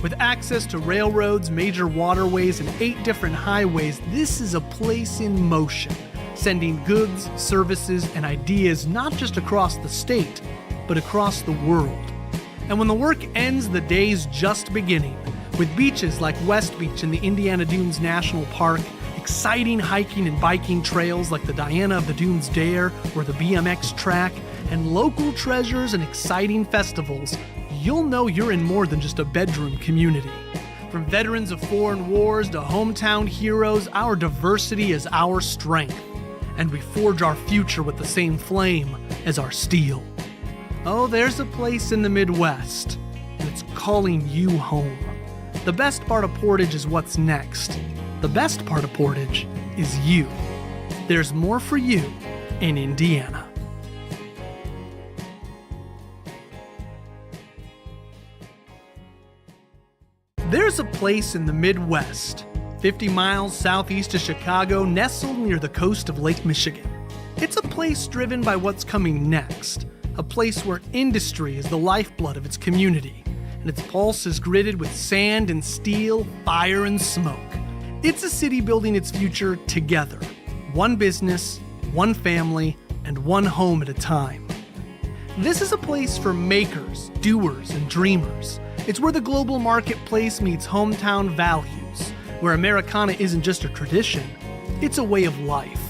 With access to railroads, major waterways, and 8 different highways, this is a place in motion, sending goods, services, and ideas not just across the state, but across the world. And when the work ends, the day's just beginning, with beaches like West Beach in the Indiana Dunes National Park, exciting hiking and biking trails like the Diana of the Dunes Dare or the BMX track, and local treasures and exciting festivals, you'll know you're in more than just a bedroom community. From veterans of foreign wars to hometown heroes, our diversity is our strength, and we forge our future with the same flame as our steel. Oh, there's a place in the Midwest that's calling you home. The best part of Portage is what's next. The best part of Portage is you. There's more for you in Indiana. There's a place in the Midwest, 50 miles southeast of Chicago, nestled near the coast of Lake Michigan. It's a place driven by what's coming next, a place where industry is the lifeblood of its community, and its pulse is gritted with sand and steel, fire and smoke. It's a city building its future together, one business, one family, and one home at a time. This is a place for makers, doers, and dreamers. It's where the global marketplace meets hometown values, where Americana isn't just a tradition, it's a way of life.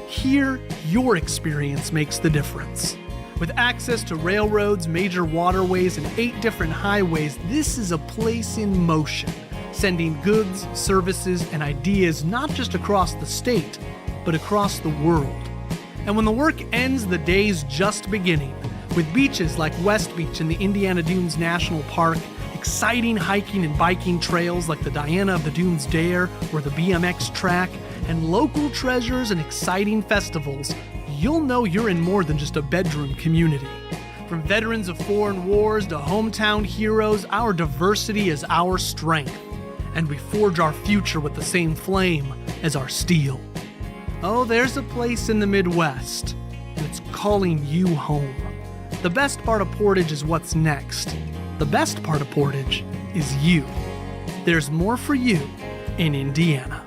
Here, your experience makes the difference. With access to railroads, major waterways, and 8 different highways, this is a place in motion, sending goods, services, and ideas not just across the state, but across the world. And when the work ends, the day's just beginning, with beaches like West Beach in the Indiana Dunes National Park, exciting hiking and biking trails like the Diana of the Dunes Dare or the BMX track, and local treasures and exciting festivals, you'll know you're in more than just a bedroom community. From veterans of foreign wars to hometown heroes, our diversity is our strength, and we forge our future with the same flame as our steel. Oh, there's a place in the Midwest that's calling you home. The best part of Portage is what's next. The best part of Portage is you. There's more for you in Indiana.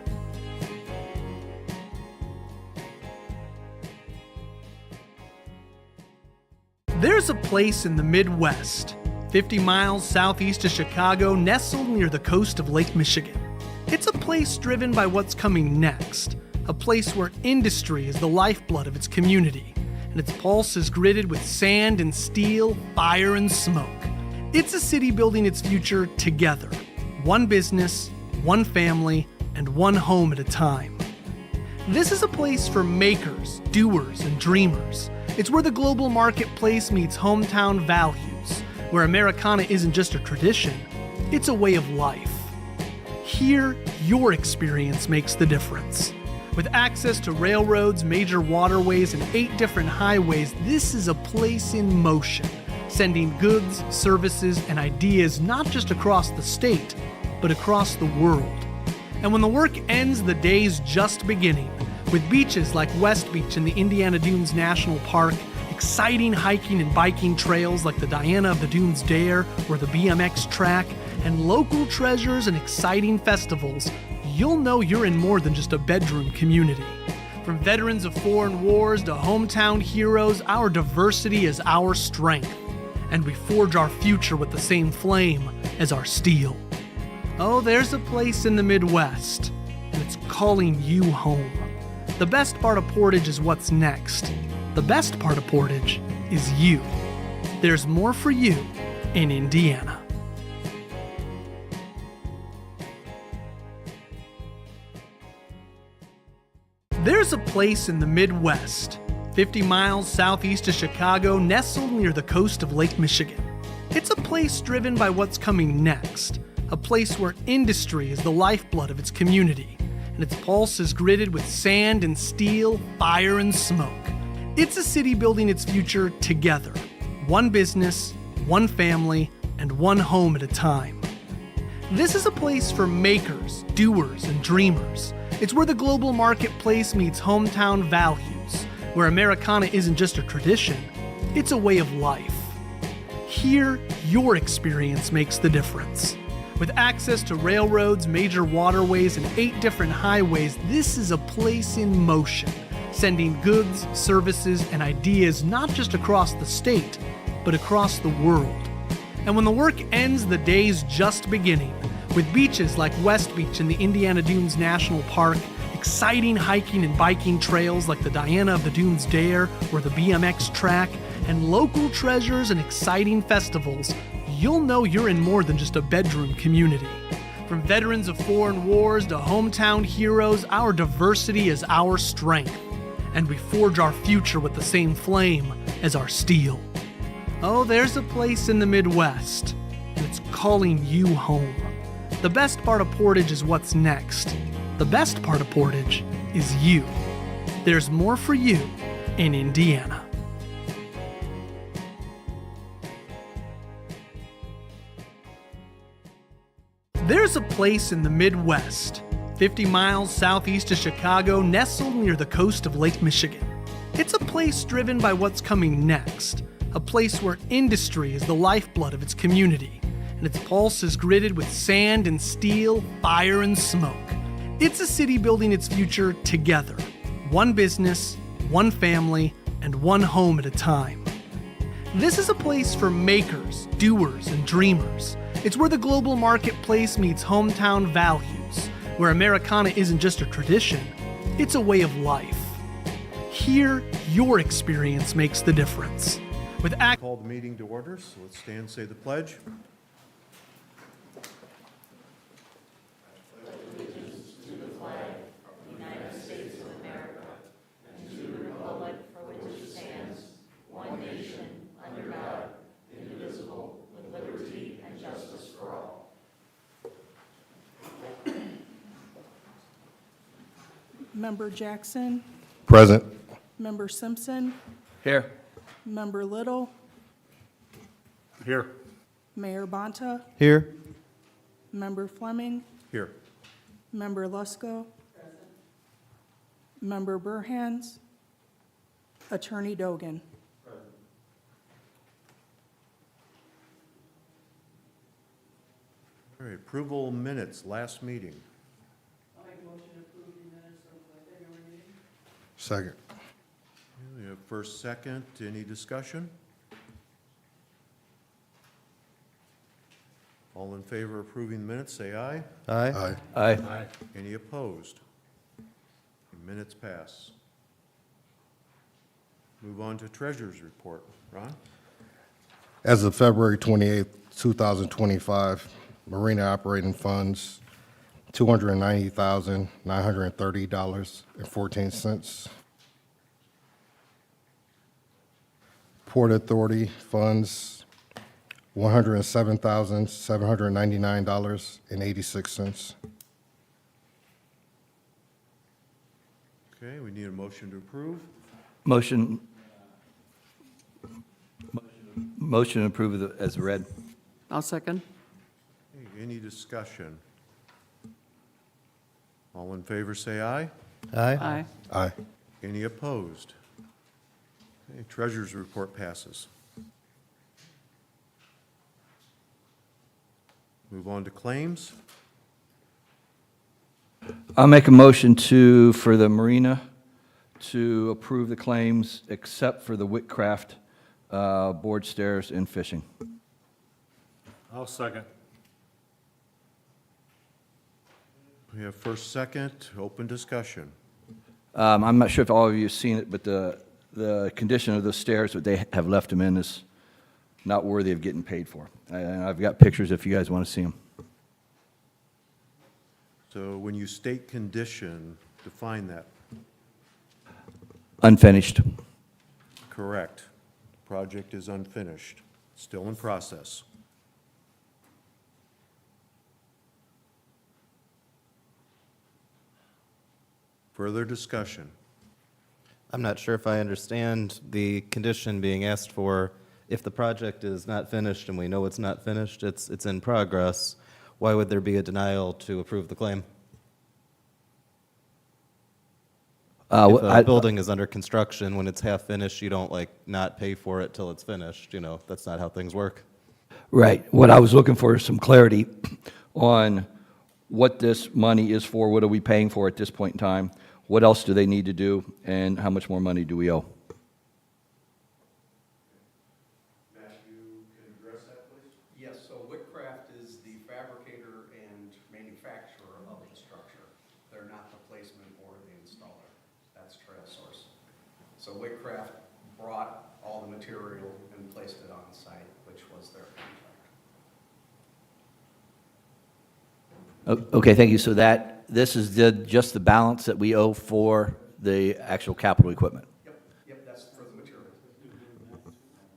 There's a place in the Midwest, 50 miles southeast of Chicago, nestled near the coast of Lake Michigan. It's a place driven by what's coming next, a place where industry is the lifeblood of its community, and its pulse is gritted with sand and steel, fire and smoke. It's a city building its future together, one business, one family, and one home at a time. This is a place for makers, doers, and dreamers. It's where the global marketplace meets hometown values, where Americana isn't just a tradition, it's a way of life. Here, your experience makes the difference. With access to railroads, major waterways, and 8 different highways, this is a place in motion, sending goods, services, and ideas not just across the state, but across the world. And when the work ends, the day's just beginning, with beaches like West Beach in the Indiana Dunes National Park, exciting hiking and biking trails like the Diana of the Dunes Dare or the BMX track, and local treasures and exciting festivals, you'll know you're in more than just a bedroom community. From veterans of foreign wars to hometown heroes, our diversity is our strength, and we forge our future with the same flame as our steel. Oh, there's a place in the Midwest that's calling you home. The best part of Portage is what's next. The best part of Portage is you. There's more for you in Indiana. There's a place in the Midwest, 50 miles southeast of Chicago, nestled near the coast of Lake Michigan. It's a place driven by what's coming next, a place where industry is the lifeblood of its community, and its pulse is gritted with sand and steel, fire and smoke. It's a city building its future together, one business, one family, and one home at a time. This is a place for makers, doers, and dreamers. It's where the global marketplace meets hometown values, where Americana isn't just a tradition, it's a way of life. Here, your experience makes the difference. With access to railroads, major waterways, and 8 different highways, this is a place in motion, sending goods, services, and ideas not just across the state, but across the world. And when the work ends, the day's just beginning, with beaches like West Beach in the Indiana Dunes National Park, exciting hiking and biking trails like the Diana of the Dunes Dare or the BMX track, and local treasures and exciting festivals, you'll know you're in more than just a bedroom community. From veterans of foreign wars to hometown heroes, our diversity is our strength, and we forge our future with the same flame as our steel. Oh, there's a place in the Midwest, and it's calling you home. The best part of Portage is what's next. The best part of Portage is you. There's more for you in Indiana. There's a place in the Midwest, 50 miles southeast of Chicago, nestled near the coast of Lake Michigan. It's a place driven by what's coming next, a place where industry is the lifeblood of its community, and its pulse is gritted with sand and steel, fire and smoke. It's a city building its future together, one business, one family, and one home at a time. This is a place for makers, doers, and dreamers. It's where the global marketplace meets hometown values, where Americana isn't just a tradition, it's a way of life. Here, your experience makes the difference. Call the meeting to order, so let's stand and say the pledge. Member Jackson, Present. Member Simpson, Here. Member Little, Here. Mayor Bonta, Here. Member Fleming, Here. Member Lusko, Member Burhans, Attorney Dogan. All right, approval minutes, last meeting. Second. We have first, second, any discussion? All in favor of approving the minutes, say aye. Aye. Aye. Any opposed? Minutes pass. Move on to treasurer's report. Ron? As of February 28th, 2025, Marina operating funds, $290,930.14. Port Authority funds, $107,799.86. Okay, we need a motion to approve. Motion to approve as read. I'll second. Okay, any discussion? All in favor, say aye. Aye. Aye. Any opposed? Okay, treasurer's report passes. Move on to claims. I'll make a motion for the marina to approve the claims except for the Whitcraft board stairs and fishing. I'll second. We have first, second, open discussion. I'm not sure if all of you have seen it, but the condition of the stairs that they have left them in is not worthy of getting paid for. And I've got pictures if you guys want to see them. So when you state condition, define that. Unfinished. Correct. Project is unfinished, still in process. Further discussion. I'm not sure if I understand the condition being asked for. If the project is not finished and we know it's not finished, it's in progress, why would there be a denial to approve the claim? If a building is under construction, when it's half finished, you don't not pay for it till it's finished. That's not how things work. Right. What I was looking for is some clarity. on what this money is for, what are we paying for at this point in time, what else do they need to do, and how much more money do we owe? Yes, so Whitcraft is the fabricator and manufacturer of the structure. They're not the placement or the installer. That's TrailSource. So Whitcraft brought all the material and placed it on site, which was their contract. Okay, thank you. So this is just the balance that we owe for the actual capital equipment? Yep, that's for the material.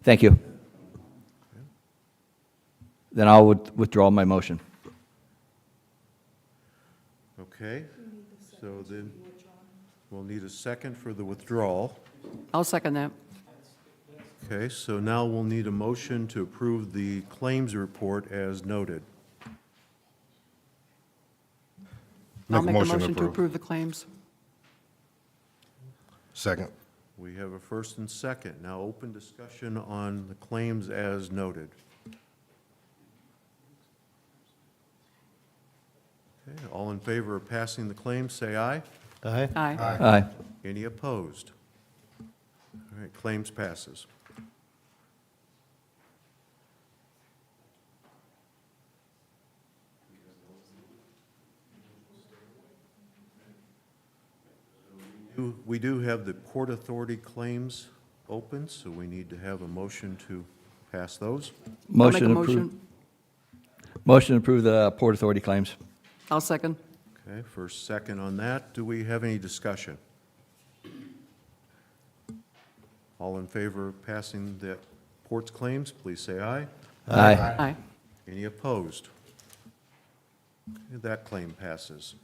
Thank you. Then I'll withdraw my motion. Okay, so then we'll need a second for the withdrawal. I'll second that. Okay, so now we'll need a motion to approve the claims report as noted. I'll Make make a a motion to motion to approve. approve the claims. Second. We have a first and second. Now open discussion on the claims as noted. Okay, all in favor of passing the claims, say aye. Aye. Aye. Aye. Any opposed? All right, claims passes. We do have the Port Authority claims open, so we need to have a motion to pass those. I'll make a Motion approved. motion. Motion to approve the Port Authority claims. I'll second. Okay, first, second on that. Do we have any discussion? All in favor of passing the port's claims, please say aye. Aye. Aye. Any opposed? Okay, that claim passes.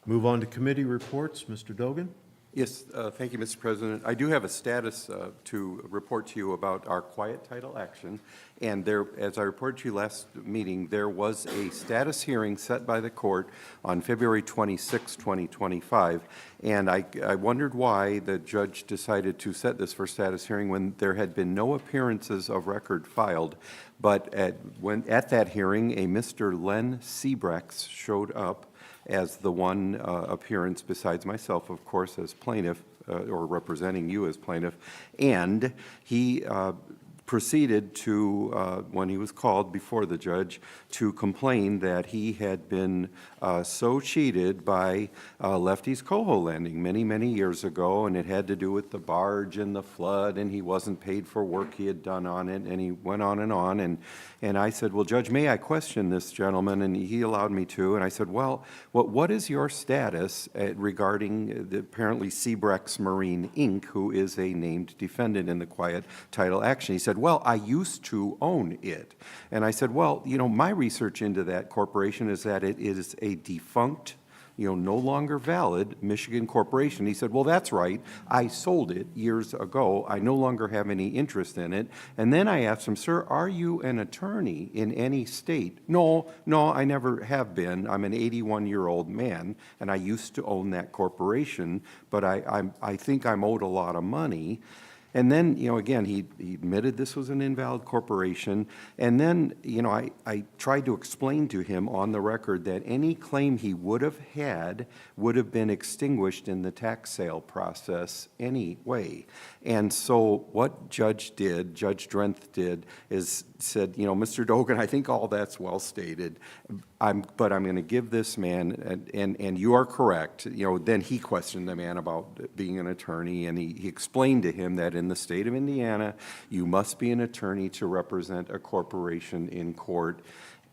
Move on to committee reports. Mr. Dogan? Yes, thank you, Mr. President. I do have a status to report to you about our quiet title action. And there, as I reported to you last meeting, there was a status hearing set by the court on February 26, 2025. And I wondered why the judge decided to set this for status hearing when there had been no appearances of record filed. But at that hearing, a Mr. Len Sebrex showed up as the one appearance besides myself, of course, as plaintiff, or representing you as plaintiff. And he proceeded to, when he was called before the judge, to complain that he had been so cheated by Lefty's Coho Landing many, many years ago, and it had to do with the barge and the flood, and he wasn't paid for work he had done on it, and he went on. And I said, well, Judge, may I question this gentleman? And he allowed me to, and I said, well, what is your status regarding the apparently Sebrex Marine, Inc., who is a named defendant in the quiet title action? He said, well, I used to own it. And I said, well, you know, my research into that corporation is that it is a defunct, no longer valid Michigan corporation. He said, well, that's right. I sold it years ago. I no longer have any interest in it. And then I asked him, sir, are you an attorney in any state? No, I never have been. I'm an 81-year-old man, and I used to own that corporation, but I think I'm owed a lot of money. And then, again, he admitted this was an invalid corporation. And then, I tried to explain to him on the record that any claim he would have had would have been extinguished in the tax sale process anyway. And so what Judge Drenth did is said, Mr. Dogan, I think all that's well stated, but I'm going to give this man, and you are correct. Then he questioned the man about being an attorney, and he explained to him that in the state of Indiana, you must be an attorney to represent a corporation in court.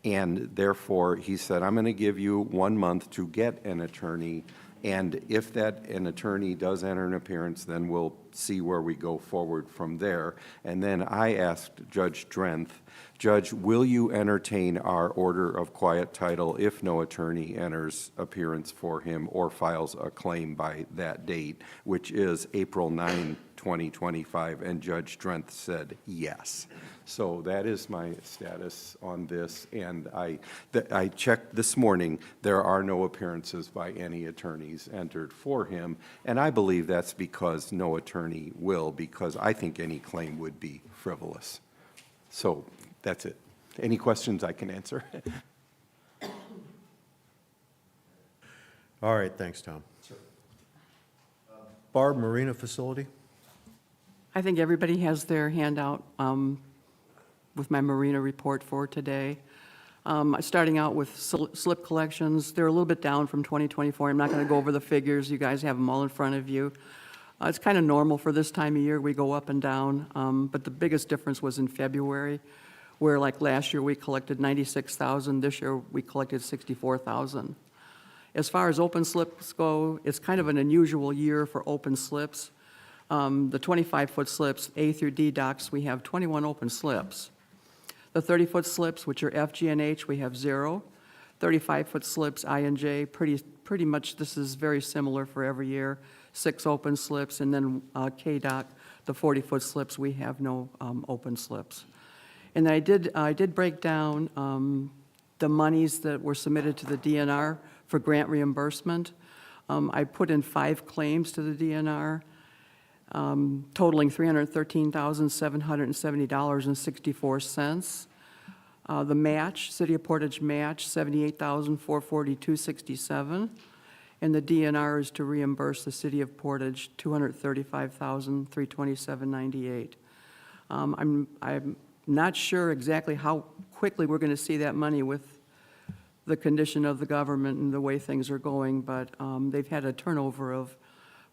And therefore, he said, I'm going to give you 1 month to get an attorney. And if an attorney does enter an appearance, then we'll see where we go forward from there. And then I asked Judge Drenth, Judge, will you entertain our order of quiet title if no attorney enters appearance for him or files a claim by that date, which is April 9, 2025? And Judge Drenth said yes. So that is my status on this, and I checked this morning. There are no appearances by any attorneys entered for him, and I believe that's because no attorney will, because I think any claim would be frivolous. So That's it. Any questions I can answer? All right, thanks, Tom. Barb, Marina Facility? I think everybody has their handout with my marina report for today. Starting out with slip collections, they're a little bit down from 2024. I'm not going to go over the figures. You guys have them all in front of you. It's kind of normal for this time of year. We go up and down, but the biggest difference was in February, where like last year we collected 96,000. This year we collected 64,000. As far as open slips go, it's kind of an unusual year for open slips. The 25-foot slips, A through D docks, we have 21 open slips. The 30-foot slips, which are F, G, and H, we have 0. 35-foot slips, I and J, pretty much this is very similar for every year. 6 open slips, and then K dock, the 40-foot slips, we have no open slips. And I did break down the monies that were submitted to the DNR for grant reimbursement. I put in 5 claims to the DNR, totaling $313,770.64. The match, City of Portage match, $78,442.67. And the DNR is to reimburse the City of Portage $235,327.98. I'm not sure exactly how quickly we're going to see that money with the condition of the government and the way things are going, but they've had a turnover of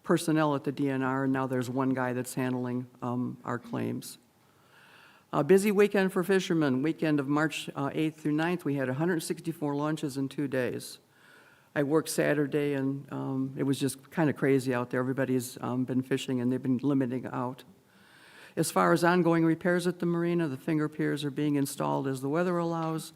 personnel at the DNR, and now there's one guy that's handling our claims. A busy weekend for fishermen. Weekend of March 8th through 9th, we had 164 launches in 2 days. I worked Saturday, and it was just kind of crazy out there. Everybody's been fishing, and they've been limiting out. As far as ongoing repairs at the marina, the finger piers are being installed as the weather allows.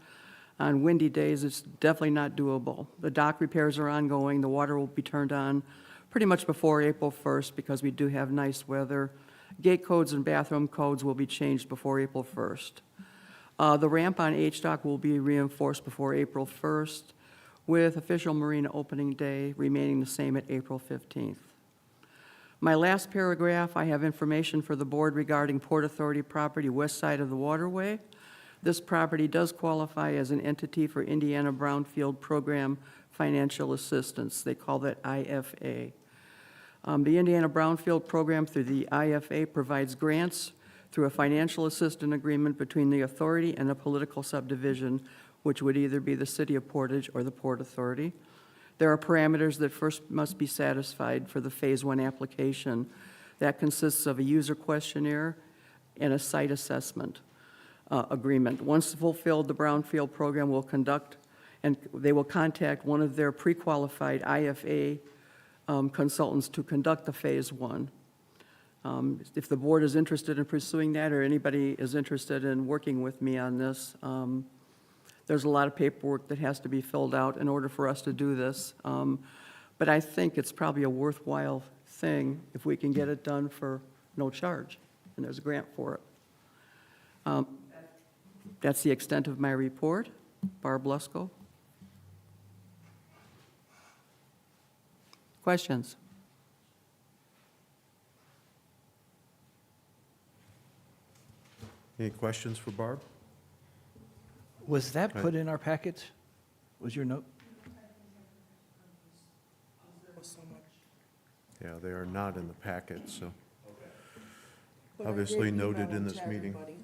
On windy days, it's definitely not doable. The dock repairs are ongoing. The water will be turned on pretty much before April 1st because we do have nice weather. Gate codes and bathroom codes will be changed before April 1st. The ramp on H-Dock will be reinforced before April 1st, with official marina opening day remaining the same at April 15th. My last paragraph, I have information for the board regarding Port Authority property west side of the waterway. This property does qualify as an entity for Indiana Brownfield Program Financial Assistance. They call that IFA. The Indiana Brownfield Program through the IFA provides grants through a financial assistance agreement between the authority and a political subdivision, which would either be the City of Portage or the Port Authority. There are parameters that first must be satisfied for the Phase 1 application. That consists of a user questionnaire and a site assessment agreement. Once fulfilled, the Brownfield program will conduct, and they will contact one of their pre-qualified IFA consultants to conduct the Phase 1. If the board is interested in pursuing that, or anybody is interested in working with me on this, there's a lot of paperwork that has to be filled out in order for us to do this. But I think it's probably a worthwhile thing if we can get it done for no charge, and there's a grant for it. That's the extent of my report. Barb Lusko. Questions? Any questions for Barb? Was that put in our packets? Was your note? Yeah, they are not in the packet, so But I did obviously email noted in it this to meeting. everybody.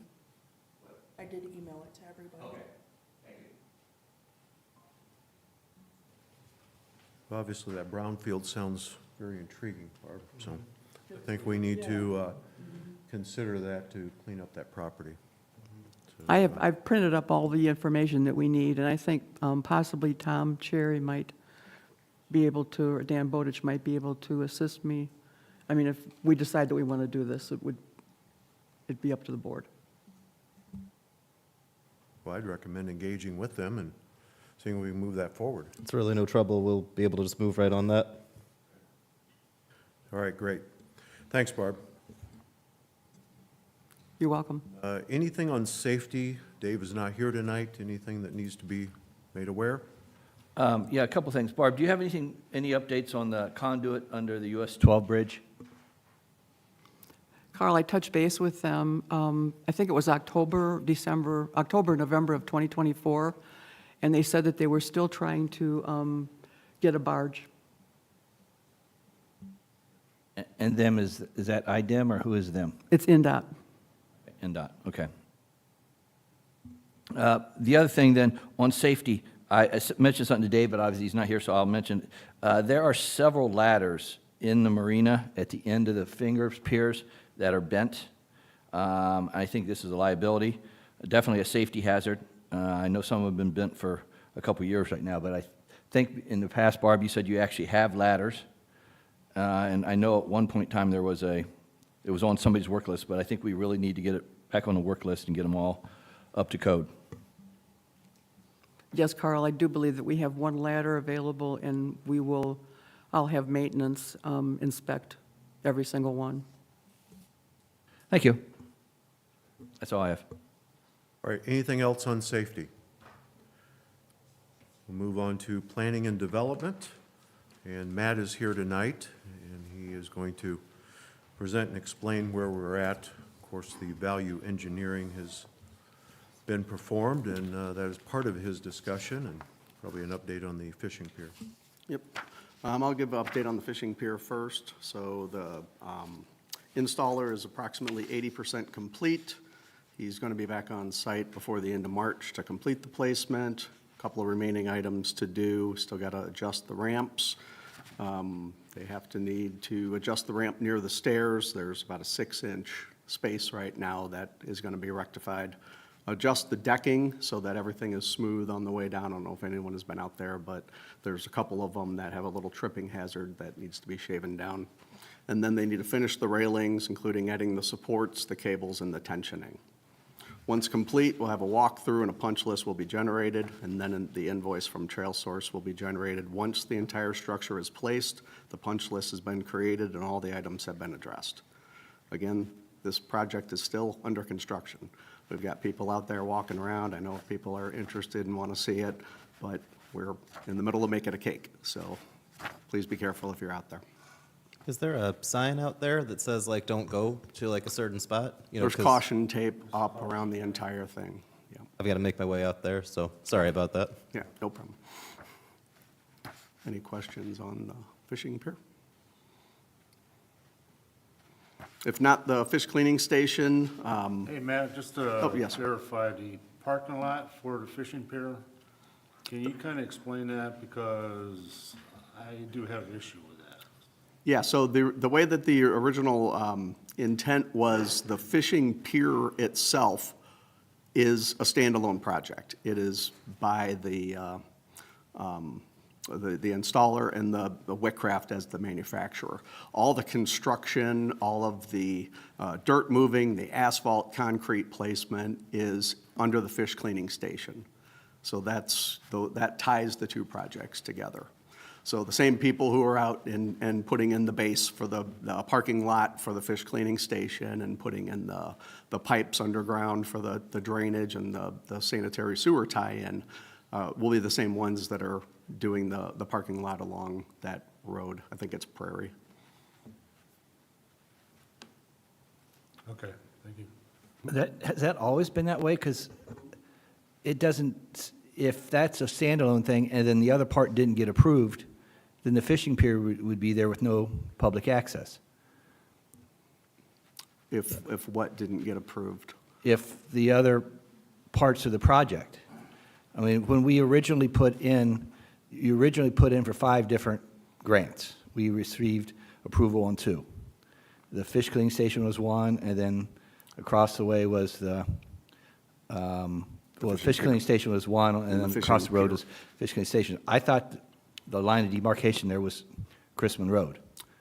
I did email it to everybody. Obviously, that brownfield sounds very intriguing, Barb, so I think we need to consider that to clean up that property. So, I've printed up all the information that we need, and I think possibly Tom Cherry might be able to, or Dan Bowditch might be able to assist me. I mean, if we decide that we want to do this, it'd be up to the board. Well, I'd recommend engaging with them and seeing if we can move that forward. It's really no trouble. We'll be able to just move right on that. All right, great. Thanks, Barb. You're welcome. Anything on safety? Dave is not here tonight. Anything that needs to be made aware? Yeah, a couple things. Barb, do you have any updates on the conduit under the US 12 bridge? Carl, I touched base with them, I think it was October, November of 2024, and they said that they were still trying to get a barge. And them, is that IDEM or who is them? It's NDOT. NDOT, okay. The other thing then, on safety, I mentioned something today, but obviously he's not here, so I'll mention, there are several ladders in the marina at the end of the fingers piers that are bent. I think this is a liability, definitely a safety hazard. I know some have been bent for a couple years right now, but I think in the past, Barb, you said you actually have ladders. And I know at one point in time it was on somebody's work list, but I think we really need to get it back on the work list and get them all up to code. Yes, Carl, I do believe that we have one ladder available, and I'll have maintenance inspect every single one. Thank you. That's all I have. All right, anything else on safety? We'll move on to planning and development. And Matt is here tonight, and he is going to present and explain where we're at. Of course, the value engineering has been performed, and that is part of his discussion, and probably an update on the fishing pier. Yep. I'll give an update on the fishing pier first. So the installer is approximately 80% complete. He's going to be back on site before the end of March to complete the placement. A couple of remaining items to do. Still got to adjust the ramps. They have to need to adjust the ramp near the stairs. There's about a 6-inch space right now that is going to be rectified. Adjust the decking so that everything is smooth on the way down. I don't know if anyone has been out there, but there's a couple of them that have a little tripping hazard that needs to be shaven down. And then they need to finish the railings, including adding the supports, the cables, and the tensioning. Once complete, we'll have a walkthrough and a punch list will be generated, and then the invoice from Trail Source will be generated. Once the entire structure is placed, the punch list has been created and all the items have been addressed. Again, this project is still under construction. We've got people out there walking around. I know people are interested and want to see it, but we're in the middle of making a cake, so please be careful if you're out there. Is there a sign out there that says like, don't go to like a certain spot? You know, There's 'cause caution tape up around the entire thing. Yeah, I've got to make my way out there, so sorry about that. yeah, no problem. Any questions on the fishing pier? If not, the fish cleaning station, Hey, Matt, just yes, to sir. verify the parking lot for the fishing pier, can you kind of explain that? Because I do have an issue with that. yeah, so the way that the original intent was, the fishing pier itself is a standalone project. It is by the installer and the Whitcraft as the manufacturer. All the construction, all of the dirt moving, the asphalt, concrete placement is under the fish cleaning station. So that ties the two projects together. So the same people who are out and putting in the base for the parking lot for the fish cleaning station and putting in the pipes underground for the drainage and the sanitary sewer tie-in will be the same ones that are doing the parking lot along that road. I think it's Prairie. Okay, thank you. Has that always been that way? Because it doesn't, if that's a standalone thing and then the other part didn't get approved, then the fishing pier would be there with no public access. If what didn't get approved? If the other parts of the project. I mean, when we originally put in, you originally put in for 5 different grants. We received approval on 2. The fish cleaning station was one, and then across the way was the fish cleaning station was one, and then across the road was fish cleaning station. I thought the line of demarcation there was Chrisman Road.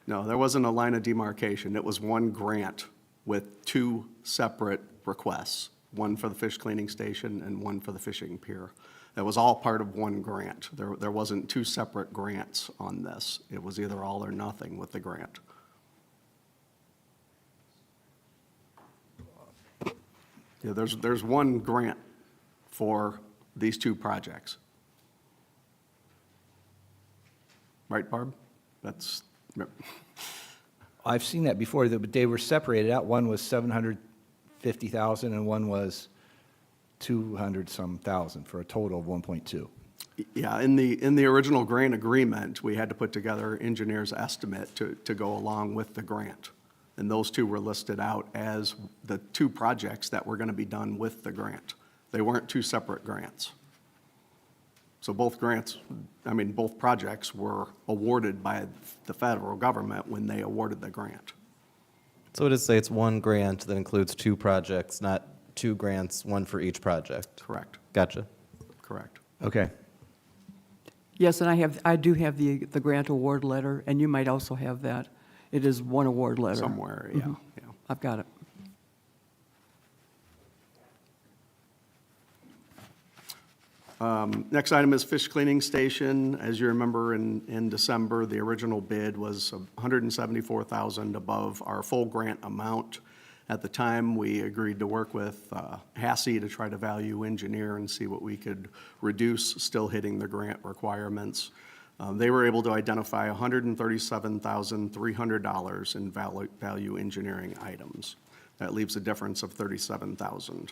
No, there wasn't a line of demarcation. It was one grant with 2 separate requests, one for the fish cleaning station and one for the fishing pier. That was all part of one grant. There wasn't 2 separate grants on this. It was either all or nothing with the grant. Yeah, there's one grant for these 2 projects. Right, Barb? That's, I've seen that before, but they were separated out. One was 750,000 and one was 200-some thousand for a total of 1.2. Yeah, in the original grant agreement, we had to put together engineer's estimate to go along with the grant. And those two were listed out as the two projects that were going to be done with the grant. They weren't two separate grants. So both projects were awarded by the federal government when they awarded the grant. So it is say it's one grant that includes two projects, not two grants, one for each project. Correct, Gotcha. correct. Okay. Yes, and I do have the grant award letter, and you might also have that. It is one award letter. Somewhere, yeah, yeah. I've got it. Next item is fish cleaning station. As you remember, in December, the original bid was $174,000 above our full grant amount. At the time, we agreed to work with HASI to try to value engineer and see what we could reduce, still hitting the grant requirements. They were able to identify $137,300 in value engineering items. That leaves a difference of $37,000.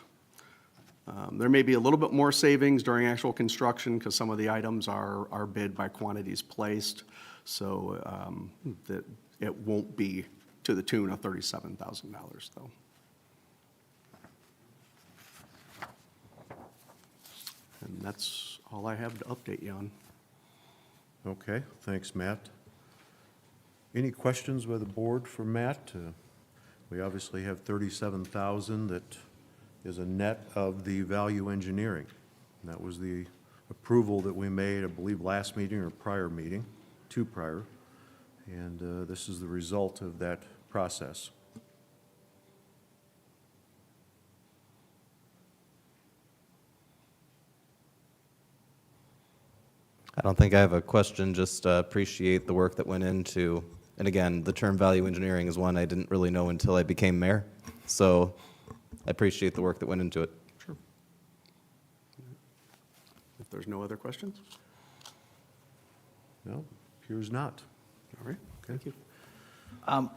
There may be a little bit more savings during actual construction because some of the items are bid by quantities placed, so that it won't be to the tune of $37,000 though. And that's all I have to update you on. Okay, thanks, Matt. Any questions by the board for Matt? We obviously have 37,000 that is a net of the value engineering. And that was the approval that we made, I believe, last meeting or prior meeting, two prior. And this is the result of that process. I don't think I have a question, just appreciate the work that went into, and again, the term value engineering is one I didn't really know until I became mayor. So I appreciate the work that went into it. Sure. If there's no other questions? No, appears not. All right, thank you.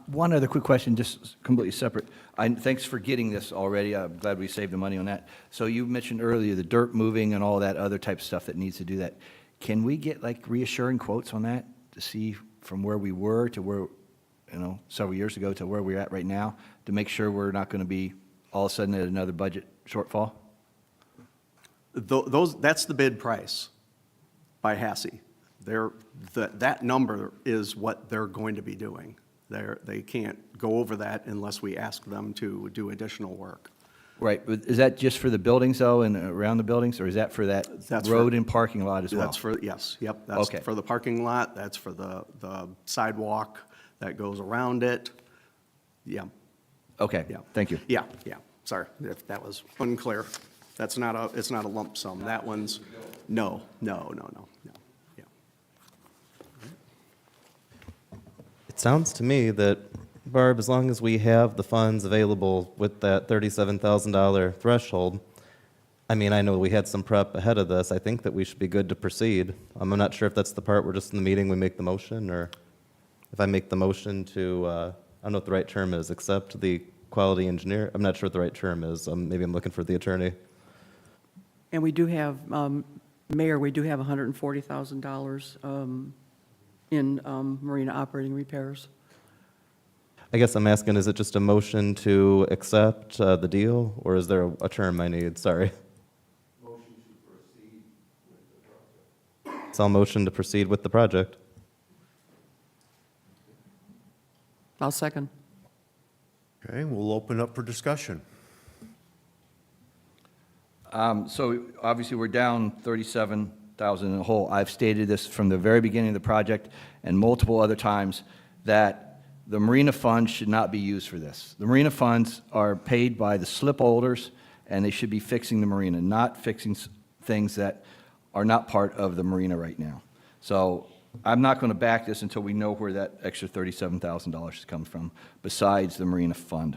One other quick question, just completely separate. Thanks for getting this already. I'm glad we saved the money on that. So you mentioned earlier the dirt moving and all that other type of stuff that needs to do that. Can we get like reassuring quotes on that to see from where we were to where, several years ago to where we're at right now to make sure we're not going to be all of a sudden at another budget shortfall? That's the bid price by HASI. That number is what they're going to be doing. They can't go over that unless we ask them to do additional work. Right, but is that just for the buildings though and around the buildings, or is that for that That's road for- and parking lot as well? That's for, yes, yep, that's Okay. for the parking lot, that's for the sidewalk that goes around it. Yeah, Okay, yeah. thank you. Yeah, sorry if that was unclear. It's not a lump sum. That one's, no. Yeah. It sounds to me that, Barb, as long as we have the funds available with that $37,000 threshold, I mean, I know we had some prep ahead of this. I think that we should be good to proceed. I'm not sure if that's the part where just in the meeting we make the motion, or if I make the motion to, I don't know what the right term is, accept the quality engineer. I'm not sure what the right term is. Maybe I'm looking for the attorney. And we do have, Mayor, we do have $140,000 in marina operating repairs. I guess I'm asking, is it just a motion to accept the deal, or is there a term I need? Sorry. Motion to proceed with the project. It's all motion to proceed with the project. I'll second. Okay, we'll open up for discussion. So obviously, we're down 37,000 in the hole. I've stated this from the very beginning of the project and multiple other times that the marina funds should not be used for this. The marina funds are paid by the slip holders, and they should be fixing the marina, not fixing things that are not part of the marina right now. So I'm not going to back this until we know where that extra $37,000 is coming from, besides the marina fund.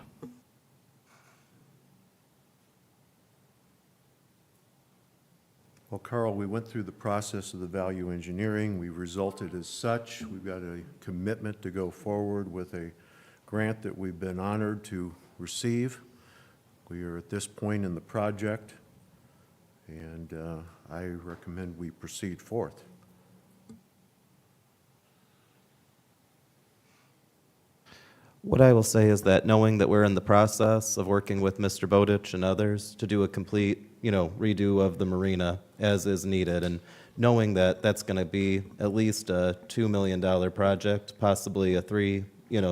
Well, Carl, we went through the process of the value engineering. We resulted as such. We've got a commitment to go forward with a grant that we've been honored to receive. We are at this point in the project, and I recommend we proceed forth. What I will say is that knowing that we're in the process of working with Mr. Bowditch and others to do a complete, redo of the marina as is needed, and knowing that that's going to be at least a $2 million project, possibly a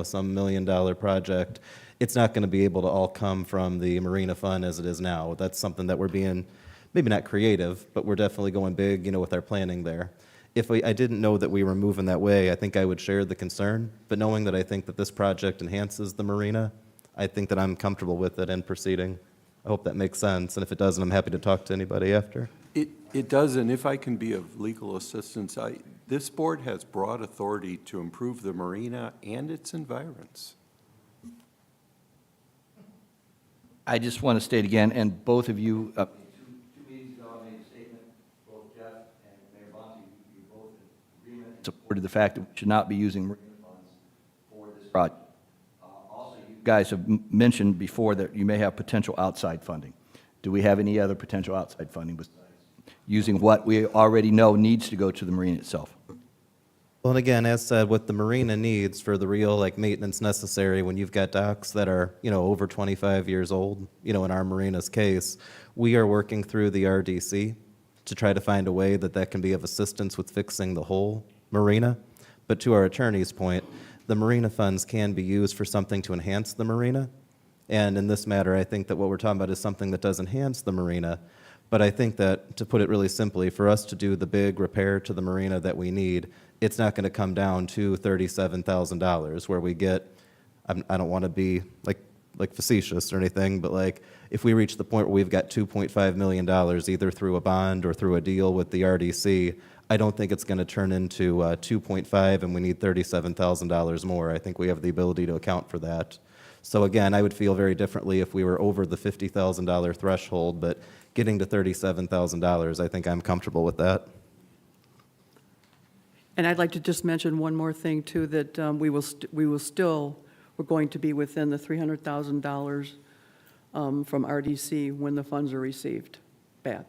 some $1 million project, it's not going to be able to all come from the marina fund as it is now. That's something that we're being, maybe not creative, but we're definitely going big, with our planning there. If I didn't know that we were moving that way, I think I would share the concern. But knowing that I think that this project enhances the marina, I think that I'm comfortable with it and proceeding. I hope that makes sense. And if it doesn't, I'm happy to talk to anybody after. It does, and if I can be of legal assistance, this board has broad authority to improve the marina and its environs. I just want to state again, and both of you, two meetings ago, I made a statement, both Jeff and Mayor Bonte, you both in agreement, supported the fact that we should not be using marina funds for this project. Also, you guys have mentioned before that you may have potential outside funding. Do we have any other potential outside funding besides using what we already know needs to go to the marina itself? Well, and again, as said, what the marina needs for the real maintenance necessary when you've got docks that are over 25 years old, in our marina's case, we are working through the RDC to try to find a way that can be of assistance with fixing the whole marina. But to our attorney's point, the marina funds can be used for something to enhance the marina. And in this matter, I think that what we're talking about is something that does enhance the marina. But I think that, to put it really simply, for us to do the big repair to the marina that we need, it's not going to come down to $37,000 where we get, I don't want to be like facetious or anything, but if we reach the point where we've got $2.5 million either through a bond or through a deal with the RDC, I don't think it's going to turn into 2.5 and we need $37,000 more. I think we have the ability to account for that. So again, I would feel very differently if we were over the $50,000 threshold, but getting to $37,000, I think I'm comfortable with that. And I'd like to just mention one more thing, too, that we're going to be within the $300,000 from RDC when the funds are received back.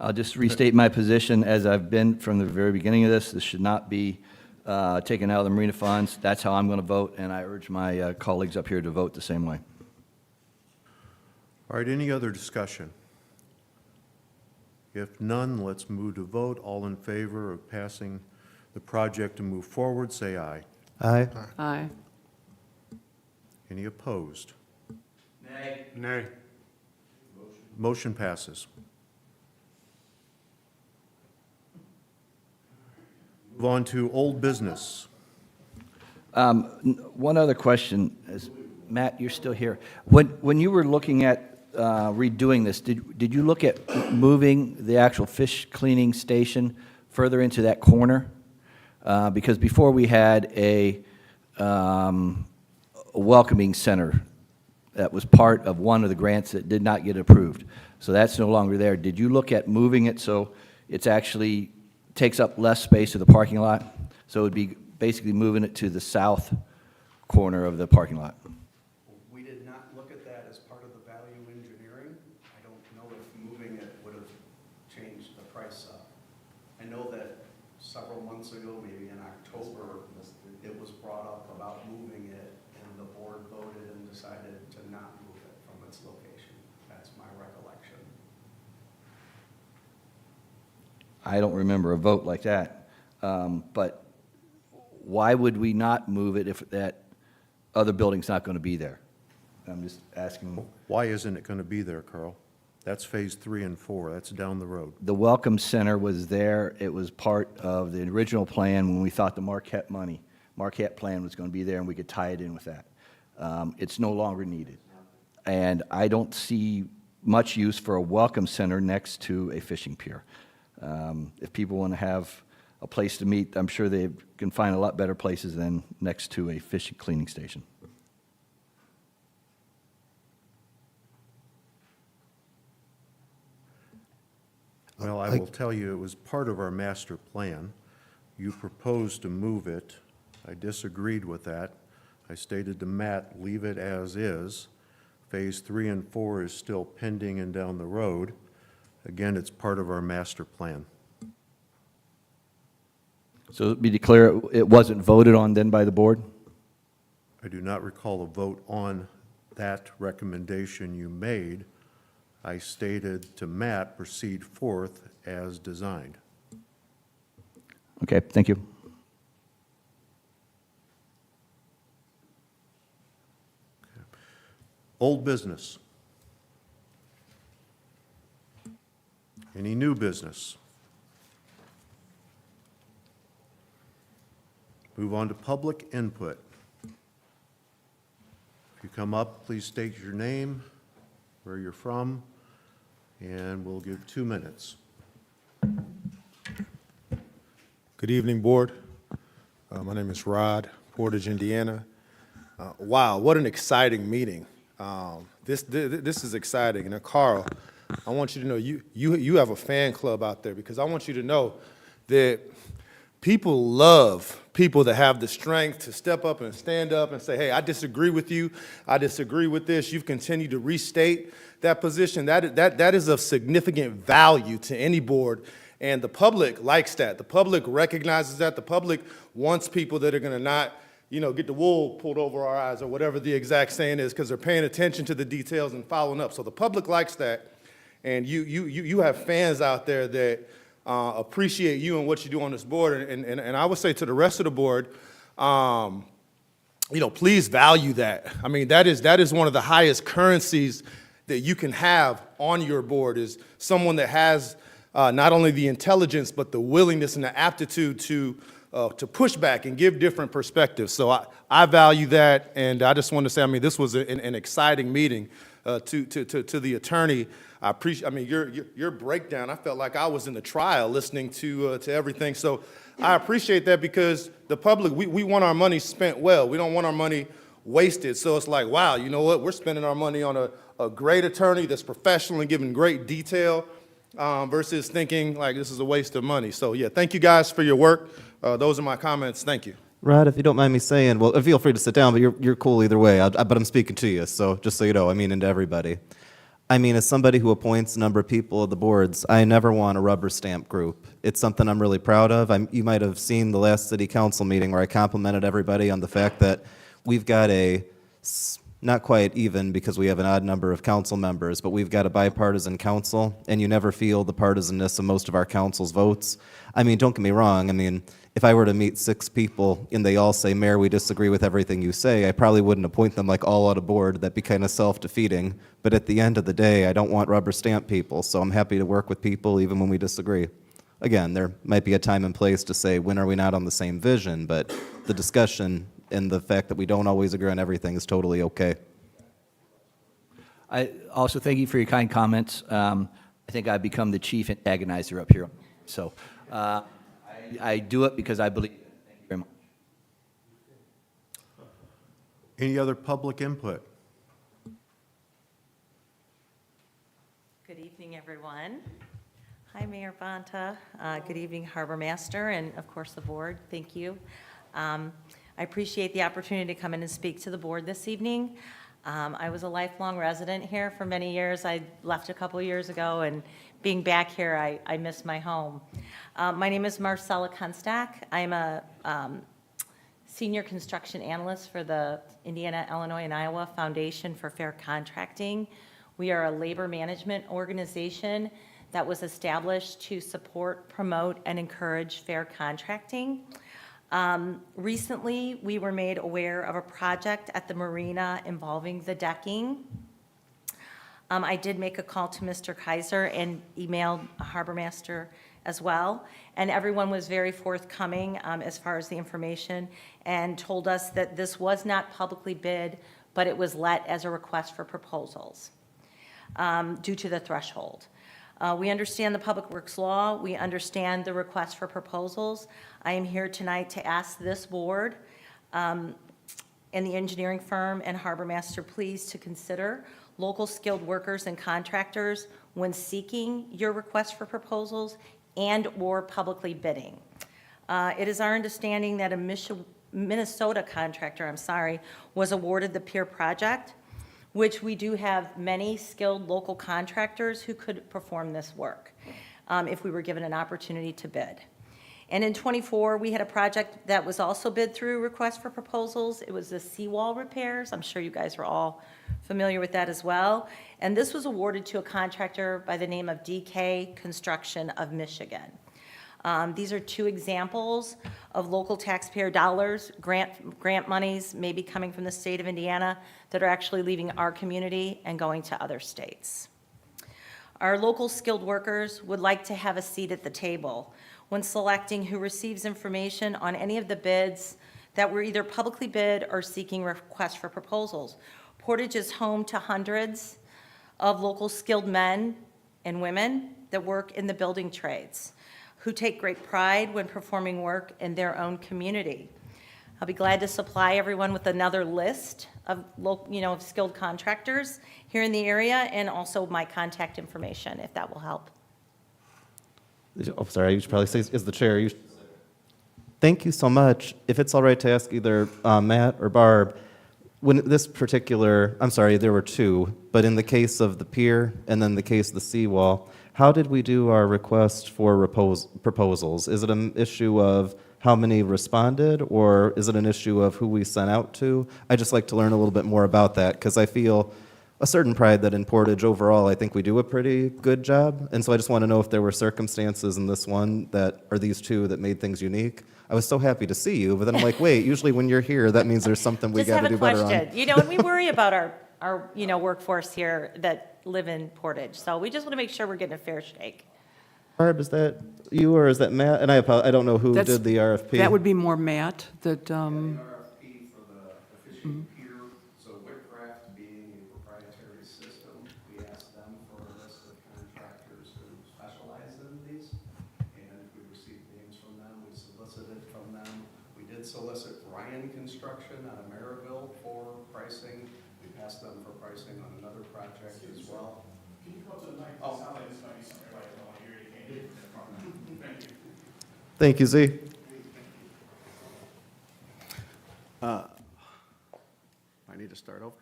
I'll just restate my position as I've been from the very beginning of this. This should not be taken out of the marina funds. That's how I'm going to vote, and I urge my colleagues up here to vote the same way. All right, any other discussion? If none, let's move to vote. All in favor of passing the project to move forward, say aye. Aye. Aye. Any opposed? Nay. Nay. Motion passes. Move on to old business. One other question, Matt, you're still here. When you were looking at redoing this, did you look at moving the actual fish cleaning station further into that corner? Because before we had a welcoming center that was part of one of the grants that did not get approved. So that's no longer there. Did you look at moving it so it's actually takes up less space of the parking lot? So it would be basically moving it to the south corner of the parking lot. We did not look at that as part of the value engineering. I don't know if moving it would have changed the price up. I know that several months ago, maybe in October, it was brought up about moving it, and the board voted and decided to not move it from its location. That's my recollection. I don't remember a vote like that. But why would we not move it if that other building's not going to be there? I'm just asking. Why isn't it going to be there, Carl? That's phase 3 and 4. That's down the road. The Welcome Center was there. It was part of the original plan when we thought the Marquette plan was going to be there, and we could tie it in with that. It's no longer needed. And I don't see much use for a Welcome Center next to a fishing pier. If people want to have a place to meet, I'm sure they can find a lot better places than next to a fish cleaning station. Well, I will tell you, it was part of our master plan You proposed to move it. I disagreed with that. I stated to Matt, leave it as is. Phase 3 and 4 is still pending and down the road. Again, it's part of our master plan. So to be declare, it wasn't voted on then by the board? I do not recall a vote on that recommendation you made. I stated to Matt, proceed forth as designed. Okay, thank you. Old business. Any new business? Move on to public input. If you come up, please state your name, where you're from, and we'll give 2 minutes. Good evening, Board. My name is Rod, Portage, Indiana. Wow, what an exciting meeting. This is exciting. And Carl, I want you to know you have a fan club out there, because I want you to know that people love people that have the strength to step up and stand up and say, hey, I disagree with you. I disagree with this. You've continued to restate that position. That is of significant value to any board. And the public likes that. The public recognizes that. The public wants people that are going to not, get the wool pulled over our eyes, or whatever the exact saying is, because they're paying attention to the details and following up. So the public likes that. And you have fans out there that appreciate you and what you do on this board. And I would say to the rest of the board, please value that. I mean, that is one of the highest currencies that you can have on your board, is someone that has not only the intelligence, but the willingness and the aptitude to push back and give different perspectives. So I value that, and I just want to say, this was an exciting meeting. To the attorney, I appreciate. Your breakdown. I felt like I was in the trial listening to everything. So I appreciate that, because the public, we want our money spent well. We don't want our money wasted. So it's like, wow, you know what? We're spending our money on a great attorney that's professional and giving great detail, versus thinking like this is a waste of money. So yeah, thank you guys for your work. Those are my comments. Thank you. Rod, if you don't mind me saying, well, feel free to sit down, but you're cool either way. But I'm speaking to you, so just so you know, and to everybody. As somebody who appoints a number of people at the boards, I never want a rubber stamp group. It's something I'm really proud of. You might have seen the last city council meeting where I complimented everybody on the fact that we've got not quite even, because we have an odd number of council members, but we've got a bipartisan council, and you never feel the partisanness of most of our council's votes. Don't get me wrong. If I were to meet 6 people and they all say, Mayor, we disagree with everything you say, I probably wouldn't appoint them like all out of board. That'd be kind of self-defeating. But at the end of the day, I don't want rubber stamp people, so I'm happy to work with people even when we disagree. Again, there might be a time and place to say, when are we not on the same vision? But the discussion and the fact that we don't always agree on everything is totally okay. I also thank you for your kind comments. I think I've become the chief antagonizer up here. So I do it because I believe it. Thank you very much. Any other public input? Good evening, everyone. Hi, Mayor Bonta. Good evening, Harbor Master, and of course the board. Thank you. I appreciate the opportunity to come in and speak to the board this evening. I was a lifelong resident here for many years. I left a couple years ago, and being back here, I miss my home. My name is Marcella Kunstak. I'm a senior construction analyst for the Indiana, Illinois, and Iowa Foundation for Fair Contracting. We are a labor management organization that was established to support, promote, and encourage fair contracting. Recently, we were made aware of a project at the marina involving the decking. I did make a call to Mr. Kaiser and emailed Harbor Master as well, and everyone was very forthcoming as far as the information, and told us that this was not publicly bid, but it was let as a request for proposals due to the threshold. We understand the Public Works Law. We understand the request for proposals. I am here tonight to ask this board and the engineering firm and Harbor Master please to consider local skilled workers and contractors when seeking your request for proposals and or publicly bidding. It is our understanding that a Minnesota contractor, was awarded the pier project, which we do have many skilled local contractors who could perform this work if we were given an opportunity to bid. And in '24, we had a project that was also bid through request for proposals. It was the seawall repairs. I'm sure you guys are all familiar with that as well. And this was awarded to a contractor by the name of DK Construction of Michigan. These are two examples of local taxpayer dollars, grant monies maybe coming from the state of Indiana that are actually leaving our community and going to other states. Our local skilled workers would like to have a seat at the table when selecting who receives information on any of the bids that were either publicly bid or seeking requests for proposals. Portage is home to hundreds of local skilled men and women that work in the building trades, who take great pride when performing work in their own community. I'll be glad to supply everyone with another list of of skilled contractors here in the area, and also my contact information, if that will help. Oh, sorry, you should probably say, is the chair. Thank you so much. If it's all right to ask either Matt or Barb, when this particular, I'm sorry, there were two, but in the case of the pier and then the case of the seawall, how did we do our request for proposals? Is it an issue of how many responded, or is it an issue of who we sent out to? I'd just like to learn a little bit more about that, because I feel a certain pride that in Portage overall, I think we do a pretty good job. And so I just want to know if there were circumstances in this one that, or these two, that made things unique. I was so happy to see you, but then I'm like, wait, usually when you're here, that means there's something we got to do better on. Just have a question. And we worry about our workforce here that live in Portage. So we just want to make sure we're getting a fair shake. Barb, is that you or is that Matt? And I don't know who That's- did the RFP. That would be more Matt, that, RFP for the fishing pier, so Whitcraft being a proprietary system, we asked them for a list of contractors who specialize in these, and we received names from them, we solicited from them. We did solicit Ryan Construction out of Maryville for pricing. We asked them for pricing on another project as well. Thank you, Z. I need to start over?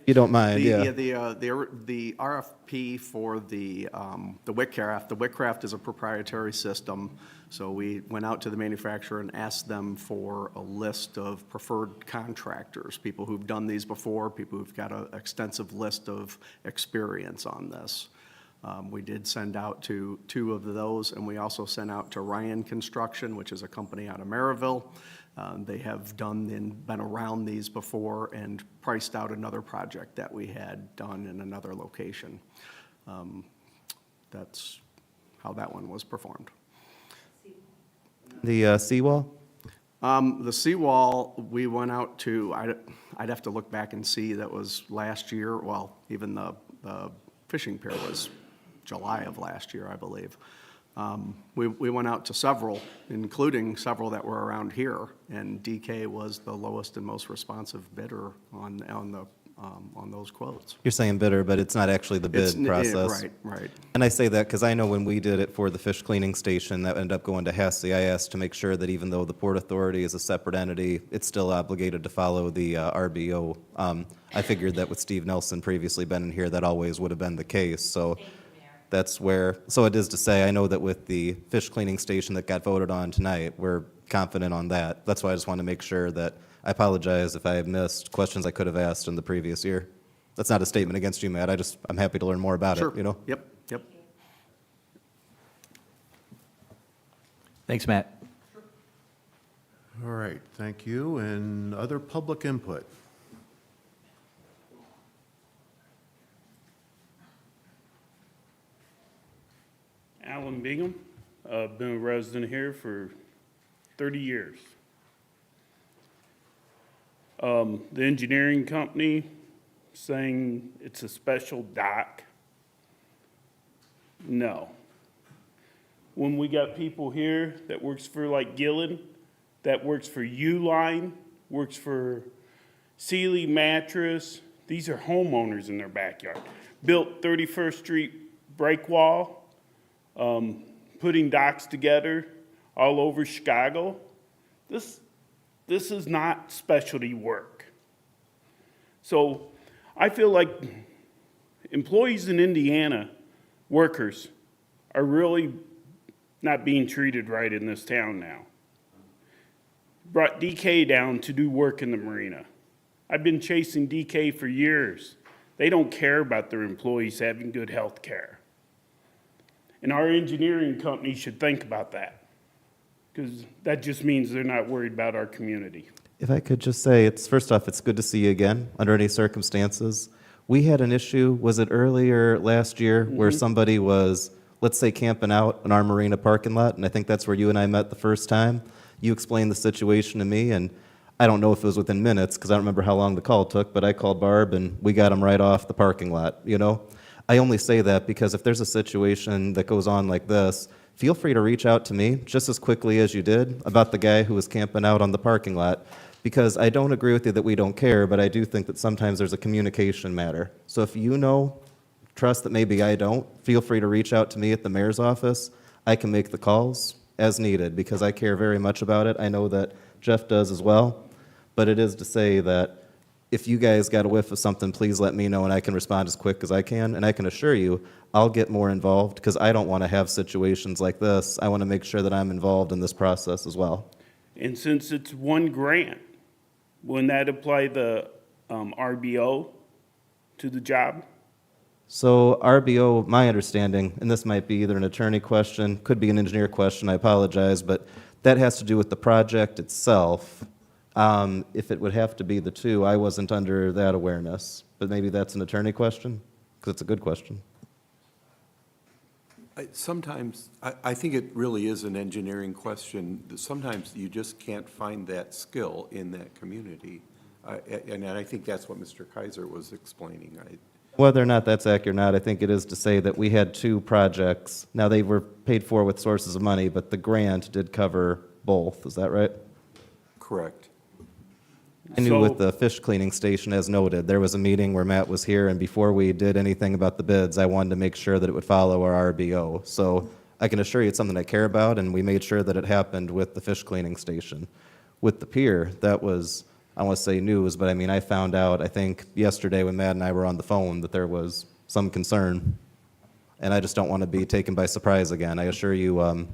You don't mind, yeah. The RFP for the Whitcraft is a proprietary system, so we went out to the manufacturer and asked them for a list of preferred contractors, people who've done these before, people who've got an extensive list of experience on this. We did send out to two of those, and we also sent out to Ryan Construction, which is a company out of Maryville. They have done and been around these before and priced out another project that we had done in another location. That's how that one was performed. The seawall? The seawall, we went out to, I'd have to look back and see, that was last year. Well, even the fishing pier was July of last year, I believe. We went out to several, including several that were around here, and DK was the lowest and most responsive bidder on those quotes. You're saying bidder, but it's not actually the bid process. Right. And I say that because I know when we did it for the fish cleaning station that ended up going to HESI, I asked to make sure that even though the Port Authority is a separate entity, it's still obligated to follow the RBO. I figured that with Steve Nelson previously been in here, that always would have been the case, so. That's where, so it is to say, I know that with the fish cleaning station that got voted on tonight, we're confident on that. That's why I just want to make sure that, I apologize if I have missed questions I could have asked in the previous year. That's not a statement against you, Matt, I'm happy to learn more about Sure. it, Yep. Thanks, Matt. All right, thank you. And other public input? Alan Bingham. I've been a resident here for 30 years. The engineering company saying it's a special dock. No. When we got people here that works for like Gillen, that works for Uline, works for Sealy Mattress, these are homeowners in their backyard. Built 31st Street break wall, putting docks together all over Chicago. This is not specialty work. So I feel like employees in Indiana, workers, are really not being treated right in this town now. Brought DK down to do work in the marina. I've been chasing DK for years. They don't care about their employees having good health care. And our engineering company should think about that, because that just means they're not worried about our community. If I could just say, first off, it's good to see you again, under any circumstances. We had an issue, was it earlier last year, where somebody was, let's say, camping out in our marina parking lot, and I think that's where you and I met the first time. You explained the situation to me, and I don't know if it was within minutes, because I don't remember how long the call took, but I called Barb, and we got him right off the parking lot, you know? I only say that because if there's a situation that goes on like this, feel free to reach out to me just as quickly as you did about the guy who was camping out on the parking lot, because I don't agree with you that we don't care, but I do think that sometimes there's a communication matter. So if you know, trust that maybe I don't, feel free to reach out to me at the mayor's office. I can make the calls as needed because I care very much about it. I know that Jeff does as well, but it is to say that if you guys got a whiff of something, please let me know and I can respond as quick as I can. And I can assure you, I'll get more involved because I don't want to have situations like this. I want to make sure that I'm involved in this process as well. And since it's one grant, wouldn't that apply the RBO to the job? So RBO, my understanding, and this might be either an attorney question, could be an engineer question, I apologize, but that has to do with the project itself. If it would have to be the two, I wasn't under that awareness, but maybe that's an attorney question, because it's a good question. Sometimes, I think it really is an engineering question. Sometimes you just can't find that skill in that community. And I think that's what Mr. Kaiser was explaining. Whether or not that's accurate or not, I think it is to say that we had two projects. Now, they were paid for with sources of money, but the grant did cover both. Is that right? Correct. I knew with the fish cleaning station, as noted, there was a meeting where Matt was here, and before we did anything about the bids, I wanted to make sure that it would follow our RBO. So I can assure you it's something I care about, and we made sure that it happened with the fish cleaning station. With the pier, that was, I want to say news, but I mean, I found out, I think, yesterday when Matt and I were on the phone that there was some concern, and I just don't want to be taken by surprise again. I assure you,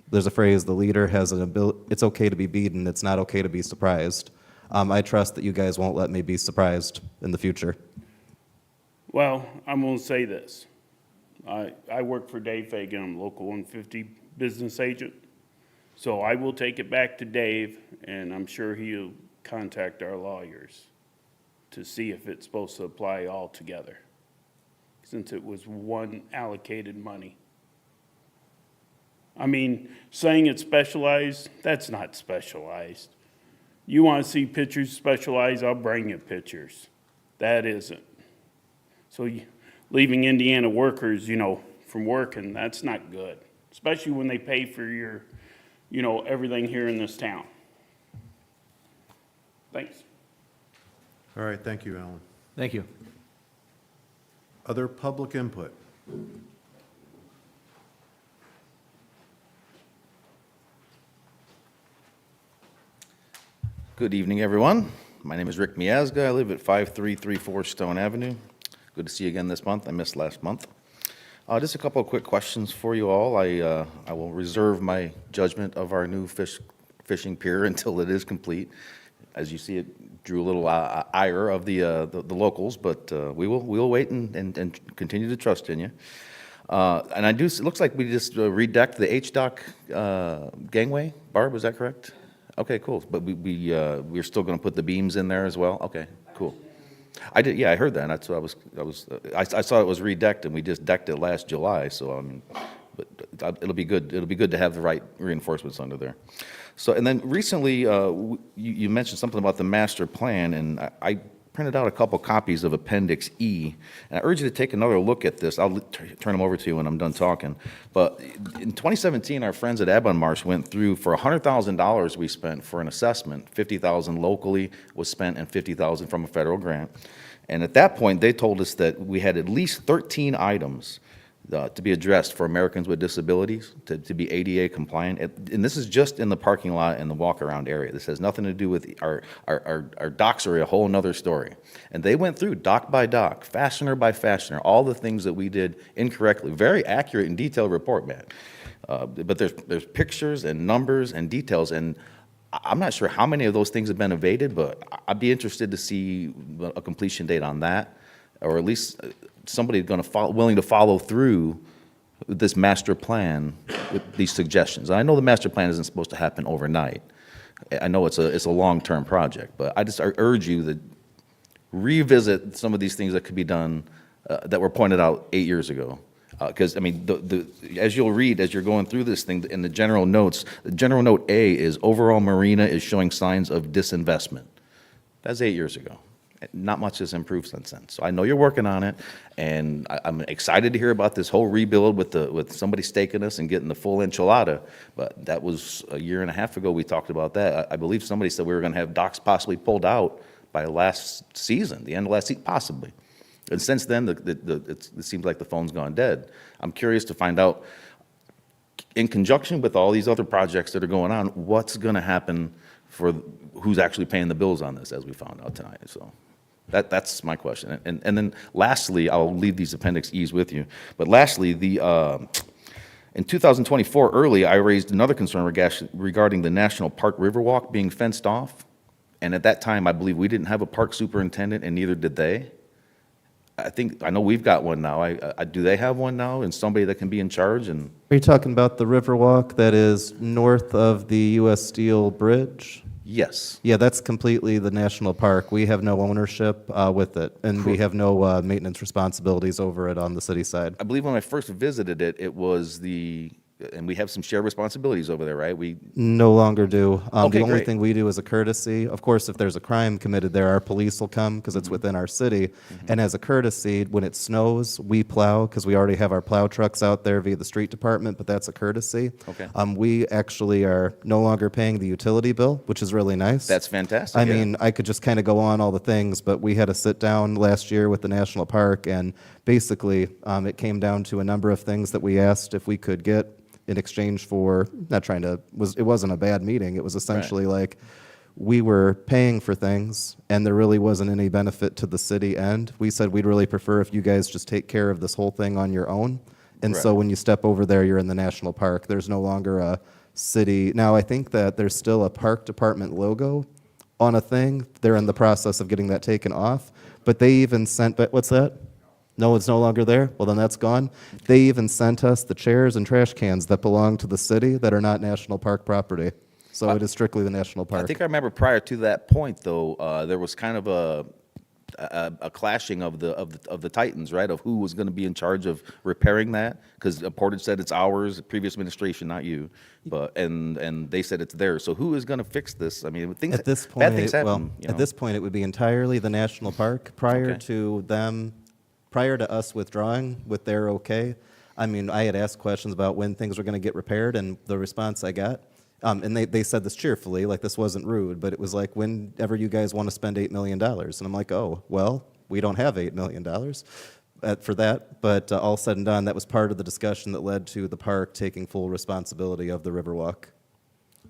there's a phrase, the leader has an ability, it's okay to be beaten, it's not okay to be surprised. I trust that you guys won't let me be surprised in the future. Well, I'm going to say this. I work for Dave Fagan. I'm a local 150 business agent. So I will take it back to Dave, and I'm sure he'll contact our lawyers to see if it's supposed to apply all together, since it was one allocated money. I mean, saying it's specialized, that's not specialized. You want to see pictures specialized, I'll bring you pictures. That isn't. So leaving Indiana workers, from working, that's not good, especially when they pay for your, everything here in this town. Thanks. All right, thank you, Alan. Thank you. Other public input? Good evening, everyone. My name is Rick Miazga. I live at 5334 Stone Avenue. Good to see you again this month. I missed last month. Just a couple of quick questions for you all. I will reserve my judgment of our new fishing pier until it is complete. As you see, it drew a little ire of the locals, but we will wait and continue to trust in you. And it looks like we just redecked the H-dock gangway. Barb, is that correct? Okay, cool. But we're still going to put the beams in there as well? Okay, cool. I did, yeah, I heard that. That's what I saw it was redecked, and we just decked it last July, so I mean, but it'll be good. It'll be good to have the right reinforcements under there. So, and then recently, you mentioned something about the master plan, and I printed out a couple copies of Appendix E, and I urge you to take another look at this. I'll turn them over to you when I'm done talking. But in 2017, our friends at Ebonmarsh went through, for $100,000 we spent for an assessment, $50,000 locally was spent and $50,000 from a federal grant. And at that point, they told us that we had at least 13 items to be addressed for Americans with disabilities, to be ADA compliant. And this is just in the parking lot and the walk-around area. This has nothing to do with our docks are a whole nother story. And they went through dock by dock, fastener by fastener, all the things that we did incorrectly. Very accurate and detailed report, man. But there's pictures and numbers and details, and I'm not sure how many of those things have been evaded, but I'd be interested to see a completion date on that, or at least somebody willing to follow through with this master plan with these suggestions. I know the master plan isn't supposed to happen overnight. I know it's a long-term project, but I urge you to revisit some of these things that could be done that were pointed out 8 years ago. Because, I mean, as you'll read, as you're going through this thing, in the general notes, the general note A is overall marina is showing signs of disinvestment. That's 8 years ago. Not much has improved since then. So I know you're working on it, and I'm excited to hear about this whole rebuild with somebody staking us and getting the full enchilada. But that was a year and a half ago we talked about that. I believe somebody said we were going to have docks possibly pulled out by last season, the end of last season, possibly. And since then, it seems like the phone's gone dead. I'm curious to find out, in conjunction with all these other projects that are going on, what's going to happen for who's actually paying the bills on this, as we found out tonight. So that's my question. And then lastly, I'll leave these Appendix E's with you. But lastly, in 2024, early, I raised another concern regarding the National Park Riverwalk being fenced off. And at that time, I believe we didn't have a park superintendent, and neither did they. I know we've got one now. Do they have one now, and somebody that can be in charge? And Are you talking about the Riverwalk that is north of the U.S. Steel Bridge? yes. Yeah, that's completely the national park. We have no ownership with it, and we have no maintenance responsibilities over it on the city side. I believe when I first visited it, it was and we have some shared responsibilities over there, right? We No longer do. Okay, The only great. thing we do is a courtesy. Of course, if there's a crime committed there, our police will come because it's within our city. And as a courtesy, when it snows, we plow because we already have our plow trucks out there via the street department, but that's a courtesy. Okay. We actually are no longer paying the utility bill, which is really nice. That's fantastic. I yeah. mean, I could just kind of go on all the things, but we had a sit down last year with the national park, and basically, it came down to a number of things that we asked if we could get in exchange for, it wasn't a bad meeting. It was essentially like, we were paying for things, and there really wasn't any benefit to the city end. We said we'd really prefer if you guys just take care of this whole thing on your own. And so Right. when you step over there, you're in the national park. There's no longer a city. Now, I think that there's still a park department logo on a thing. They're in the process of getting that taken off. But they even sent, what's that? No, it's no longer there? Well, then that's gone. They even sent us the chairs and trash cans that belong to the city that are not national park property. So it is strictly the national park. I think I remember prior to that point, though, there was kind of a clashing of the titans, right? Of who was going to be in charge of repairing that, because Portage said it's ours, previous administration, not you, and they said it's theirs. So who is going to fix this? I mean, At this point, bad things happen. at this point, it would be entirely the national park. Prior Okay. to us withdrawing with their okay, I mean, I had asked questions about when things were going to get repaired, and the response I got, and they said this cheerfully, like this wasn't rude, but it was like, whenever you guys want to spend $8 million. And I'm like, oh, well, we don't have $8 million for that. But all said and done, that was part of the discussion that led to the park taking full responsibility of the Riverwalk.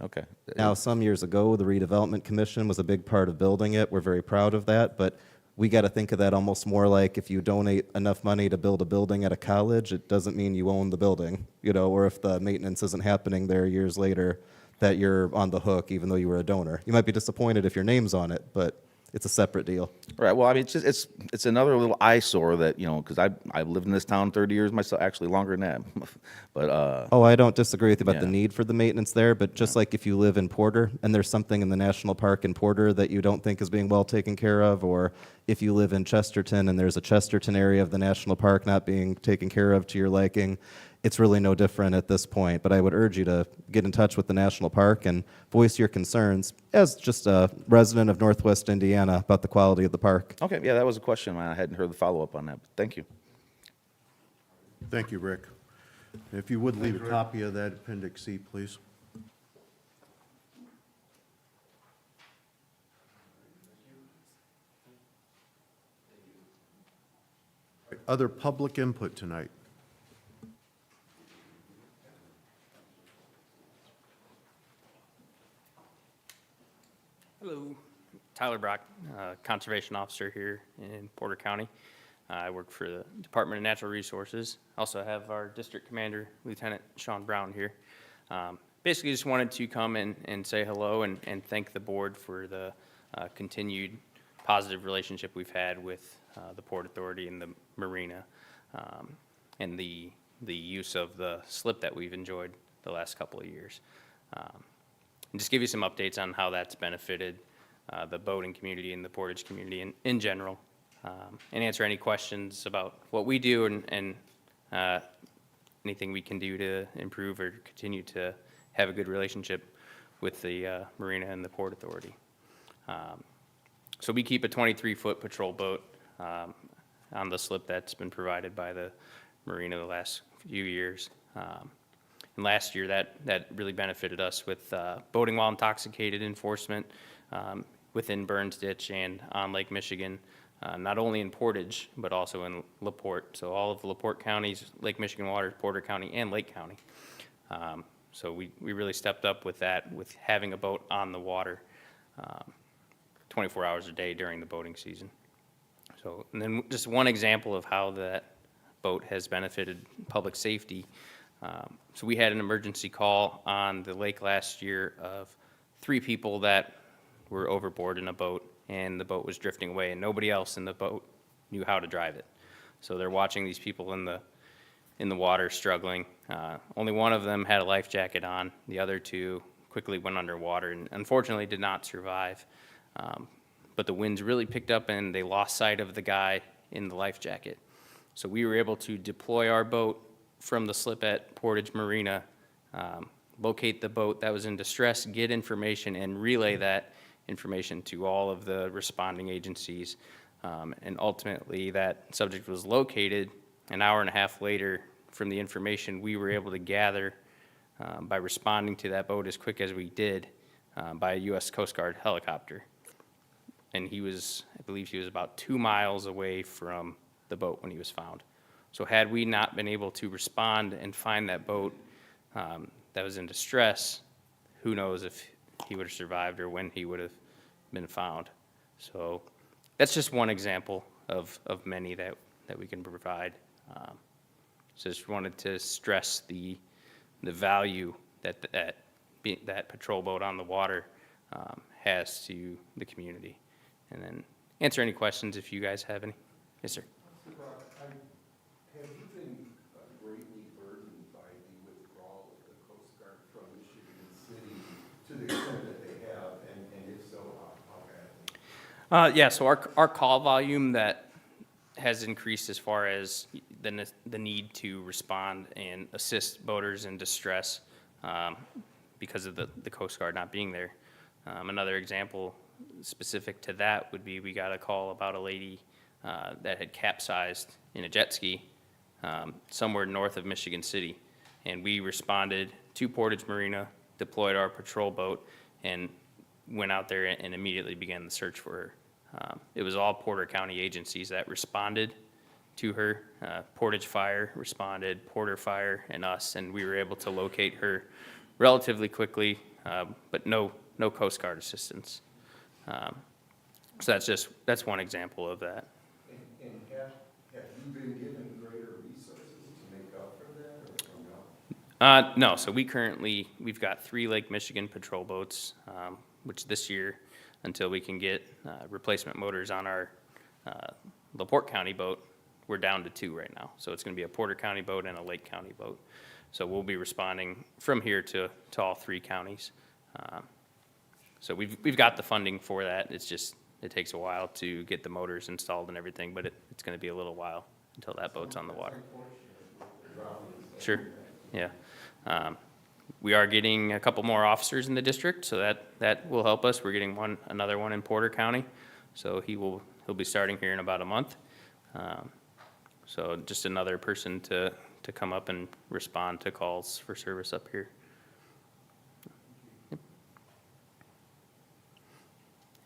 Okay. Now, some years ago, the redevelopment commission was a big part of building it. We're very proud of that, but we got to think of that almost more like if you donate enough money to build a building at a college, it doesn't mean you own the building, or if the maintenance isn't happening there years later, that you're on the hook even though you were a donor. You might be disappointed if your name's on it, but it's a separate deal. Right. Well, I mean, it's another little eyesore that, because I've lived in this town 30 years myself, actually longer than that. But Oh, I don't disagree with you about the Yeah. need for the maintenance there, but just like if you live in Porter and there's something in the national park in Porter that you don't think is being well taken care of, or if you live in Chesterton and there's a Chesterton area of the national park not being taken care of to your liking, it's really no different at this point. But I would urge you to get in touch with the national park and voice your concerns as just a resident of Northwest Indiana about the quality of the park. okay, yeah, that was a question. I hadn't heard the follow-up on that. Thank you. Thank you, Rick. If you would leave a copy of that Appendix C, please. Other public input tonight? Tyler Brock, Conservation Officer here in Porter County. I work for the Department of Natural Resources. Also have our District Commander, Lieutenant Sean Brown here. Basically just wanted to come and say hello and thank the board for the continued positive relationship we've had with the Port Authority and the marina, and the use of the slip that we've enjoyed the last couple of years. And just give you some updates on how that's benefited the boating community and the portage community in general, and answer any questions about what we do and anything we can do to improve or continue to have a good relationship with the marina and the Port Authority. So we keep a 23-foot patrol boat on the slip that's been provided by the marina the last few years. And last year, that really benefited us with boating while intoxicated enforcement within Burns Ditch and on Lake Michigan, not only in Portage, but also in LaPorte. So all of LaPorte counties, Lake Michigan waters, Porter County, and Lake County. So we really stepped up with that, with having a boat on the water 24 hours a day during the boating season. So, and then just one example of how that boat has benefited public safety. So we had an emergency call on the lake last year of 3 people that were overboard in a boat, and the boat was drifting away, and nobody else in the boat knew how to drive it. So they're watching these people in the water struggling. Only one of them had a life jacket on. The other 2 quickly went underwater and unfortunately did not survive. But the winds really picked up and they lost sight of the guy in the life jacket. So we were able to deploy our boat from the slip at Portage Marina, locate the boat that was in distress, get information, and relay that information to all of the responding agencies. And ultimately, that subject was located an hour and a half later. From the information we were able to gather by responding to that boat as quick as we did by a U.S. Coast Guard helicopter. And he was, I believe he was about 2 miles away from the boat when he was found. So had we not been able to respond and find that boat that was in distress, who knows if he would have survived or when he would have been found. So that's just one example of many that we can provide. So just wanted to stress the value that patrol boat on the water has to the community. And then answer any questions if you guys have any. Yes, sir. Have you been greatly burdened by the withdrawal of the Coast Guard from Michigan City to the extent that they have, and if so, how badly? Yeah, so our call volume that has increased as far as the need to respond and assist boaters in distress because of the Coast Guard not being there. Another example specific to that would be we got a call about a lady that had capsized in a jet ski somewhere north of Michigan City. And we responded to Portage Marina, deployed our patrol boat, and went out there and immediately began the search for her. It was all Porter County agencies that responded to her. Portage Fire responded, Porter Fire, and us, and we were able to locate her relatively quickly, but no Coast Guard assistance. So that's one example of that. And have you been given greater resources to make up for that, or no? No, so we've got 3 Lake Michigan patrol boats, which this year, until we can get replacement motors on our LaPorte County boat, we're down to 2 right now. So it's going to be a Porter County boat and a Lake County boat. So we'll be responding from here to all 3 counties. So we've got the funding for that. It's just, it takes a while to get the motors installed and everything, but it's going to be a little while until that boat's on the water. Sure, yeah. We are getting a couple more officers in the district, so that will help us. We're getting another one in Porter County, so he'll be starting here in about a month. So just another person to come up and respond to calls for service up here. Yep.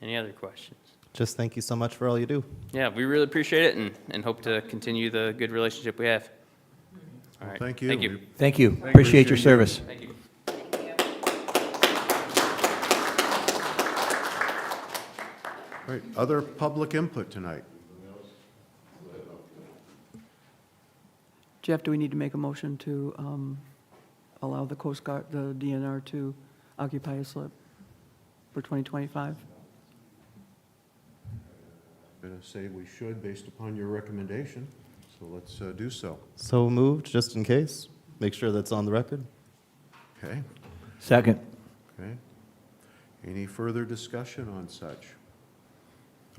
Any other questions? Just thank you so much for all you do. Yeah, we really appreciate it and hope to continue the good relationship we have. All right. Thank you. Thank you. Thank you. Appreciate your service. Thank you. All right, other public input tonight? Jeff, do we need to make a motion to allow the Coast Guard, the DNR to occupy a slip for 2025? I'm going to say we should based upon your recommendation, so let's do so. So moved, just in case. Make sure that's on the record. Okay, Second. okay. Any further discussion on such?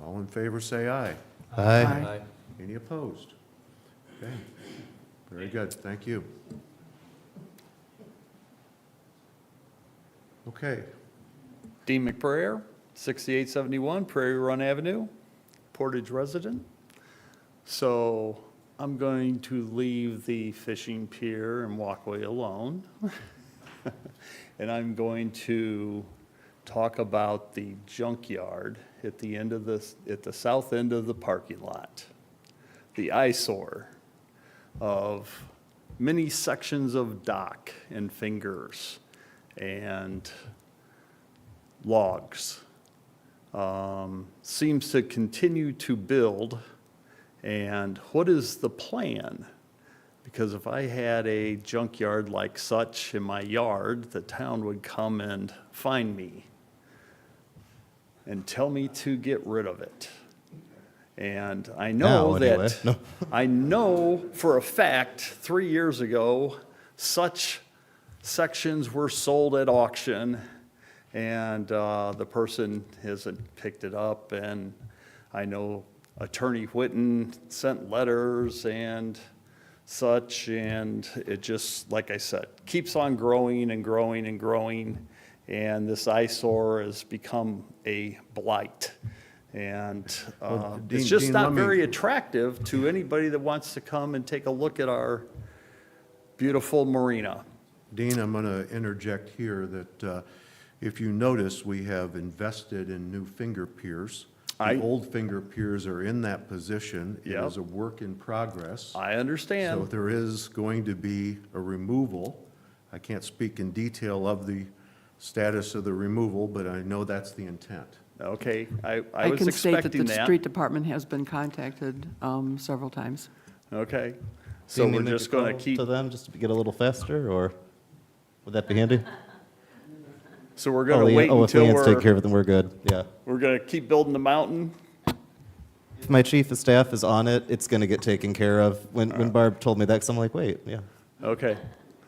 All in favor, say aye. Aye. Any opposed? Okay, very good, thank you. Okay, Dean McPrayer, 6871 Prairie Run Avenue, Portage resident. So I'm going to leave the fishing pier and walkway alone. And I'm going to talk about the junkyard at the end of at the south end of the parking lot. The eyesore of many sections of dock and fingers and logs. Seems to continue to build. And what is the plan? Because if I had a junkyard like such in my yard, the town would come and find me and tell me to get rid of it. And I know Now, anyway. that, No. I know for a fact, 3 years ago, such sections were sold at auction, and the person hasn't picked it up, and I know Attorney Whitten sent letters and such, and it just, like I said, keeps on growing and growing and growing, and this eyesore has become a blight. And Dean- it's just Dean, not let me- very attractive to anybody that wants to come and take a look at our beautiful marina. Dean, I'm going to interject here that if you notice, we have invested in new finger piers. The old finger piers are in that position. It Yep. is a work in progress. I understand. So there is going to be a removal. I can't speak in detail of the status of the removal, but I know that's the intent. Okay, I I was can state that expecting the that. street department has been contacted several times. Okay, Do so you need we're me to just gonna call keep, to them just to get a little faster, or would that be handy? so we're gonna wait Oh, if until Leanne's taking care of it, then we're good, yeah. we're gonna keep building the mountain? If my chief of staff is on it, it's gonna get taken care of. When Barb told me that, 'cause I'm like, wait, yeah. Okay,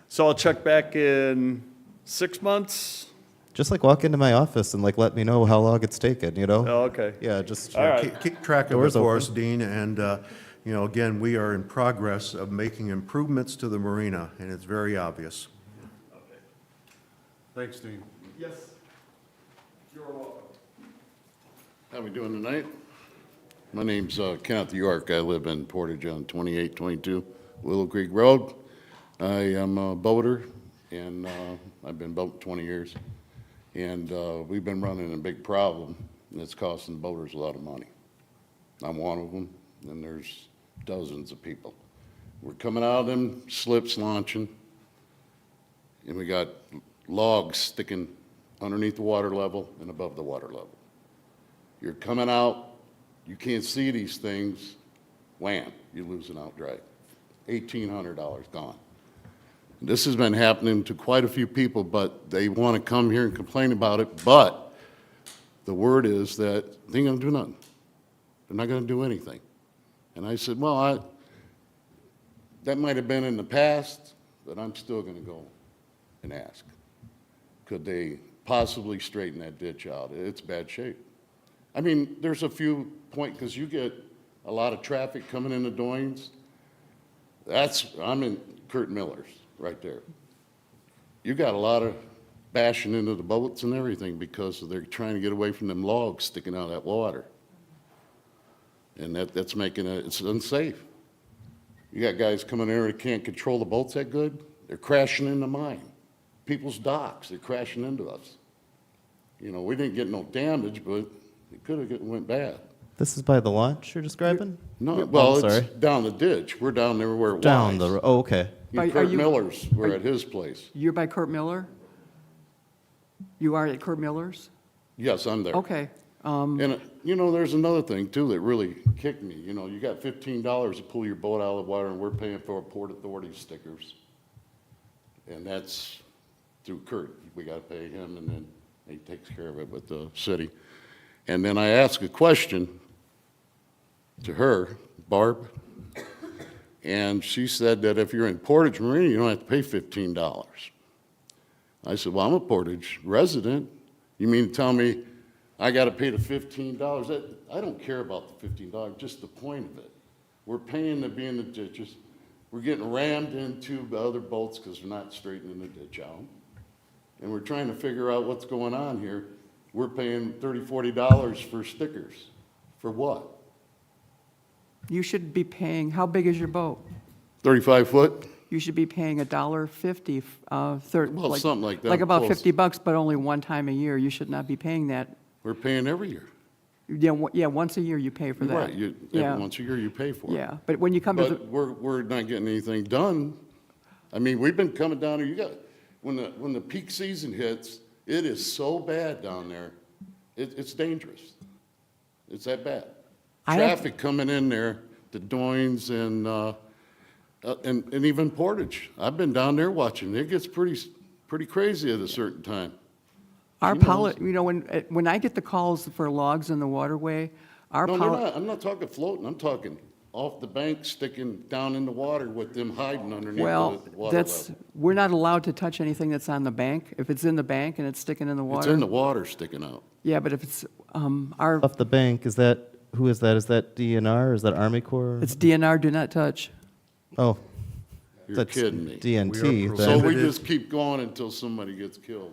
so I'll check back in 6 months? Just like walk into my office and like let me know how long it's taken, you know? Oh, okay. Yeah, just. All right. Keep track of it Doors for open. us, Dean, and, you know, again, we are in progress of making improvements to the marina, and it's very obvious. Thanks, Dean. Yes. You're welcome. How we doing tonight? My name's Kenneth York. I live in Portage on 2822 Willow Creek Road. I am a boater, and I've been boating 20 years. And we've been running a big problem, and it's costing boaters a lot of money. I'm one of them, and there's dozens of people. We're coming out of them slips launching, and we got logs sticking underneath the water level and above the water level. You're coming out, you can't see these things, wham, you're losing out dry. $1,800 gone. This has been happening to quite a few people, but they want to come here and complain about it, but the word is that they ain't gonna do nothing. They're not gonna do anything. And I said, well, that might have been in the past, but I'm still gonna go and ask. Could they possibly straighten that ditch out? It's bad shape. I mean, there's a few because you get a lot of traffic coming into Doynes. I'm in Kurt Miller's right there. You got a lot of bashing into the boats and everything because they're trying to get away from them logs sticking out of that water. And that's making it's unsafe. You got guys coming there that can't control the boats that good. They're crashing into mine. People's docks, they're crashing into us. You know, we didn't get no damage, but it could have went bad. This is by the launch you're describing? No, Oh, well, sorry. it's down the ditch. We're down there where it was. Down the, oh, okay. Are Kurt you- Miller's, we're are- at his place. You're by Kurt Miller? You are at Kurt Miller's? Yes, I'm there. Okay. And, there's another thing too that really kicked me. You got $15 to pull your boat out of the water, and we're paying for Port Authority stickers. And that's through Kurt. We got to pay him, and then he takes care of it with the city. And then I asked a question to her, Barb, and she said that if you're in Portage Marina, you don't have to pay $15. I said, well, I'm a Portage resident. You mean to tell me I got to pay the $15? I don't care about the $15, just the point of it. We're paying to be in the ditches. We're getting rammed into the other boats because they're not straightening the ditch out. And we're trying to figure out what's going on here. We're paying $30, $40 for stickers. For what? You should be paying, how big is your boat? 35 foot? You should be paying $1.50, Well, something like that, Like about close. $50, but only one time a year. You should not be paying that. We're paying every year. Yeah, once a year you pay for that. Right, Yeah. once a year you pay for it. Yeah, but when you come to the, But we're not getting anything done. I mean, we've been coming down here, when the peak season hits, it is so bad down there. It's dangerous. It's that bad. Traffic coming in there, the Doynes and even Portage. I've been down there watching. It gets pretty crazy at a certain time. when I get the calls for logs in the waterway, No, they're not. I'm not talking floating. I'm talking off the bank, sticking down in the water with them hiding underneath well, the water that's, level. we're not allowed to touch anything that's on the bank. If it's in the bank and it's sticking in the water. It's in the water sticking out. Yeah, but if it's, our, Off the bank, who is that? Is that DNR or is that Army Corps? it's DNR, do not touch. Oh, You're that's kidding me. DNT. So then. we just keep going until somebody gets killed.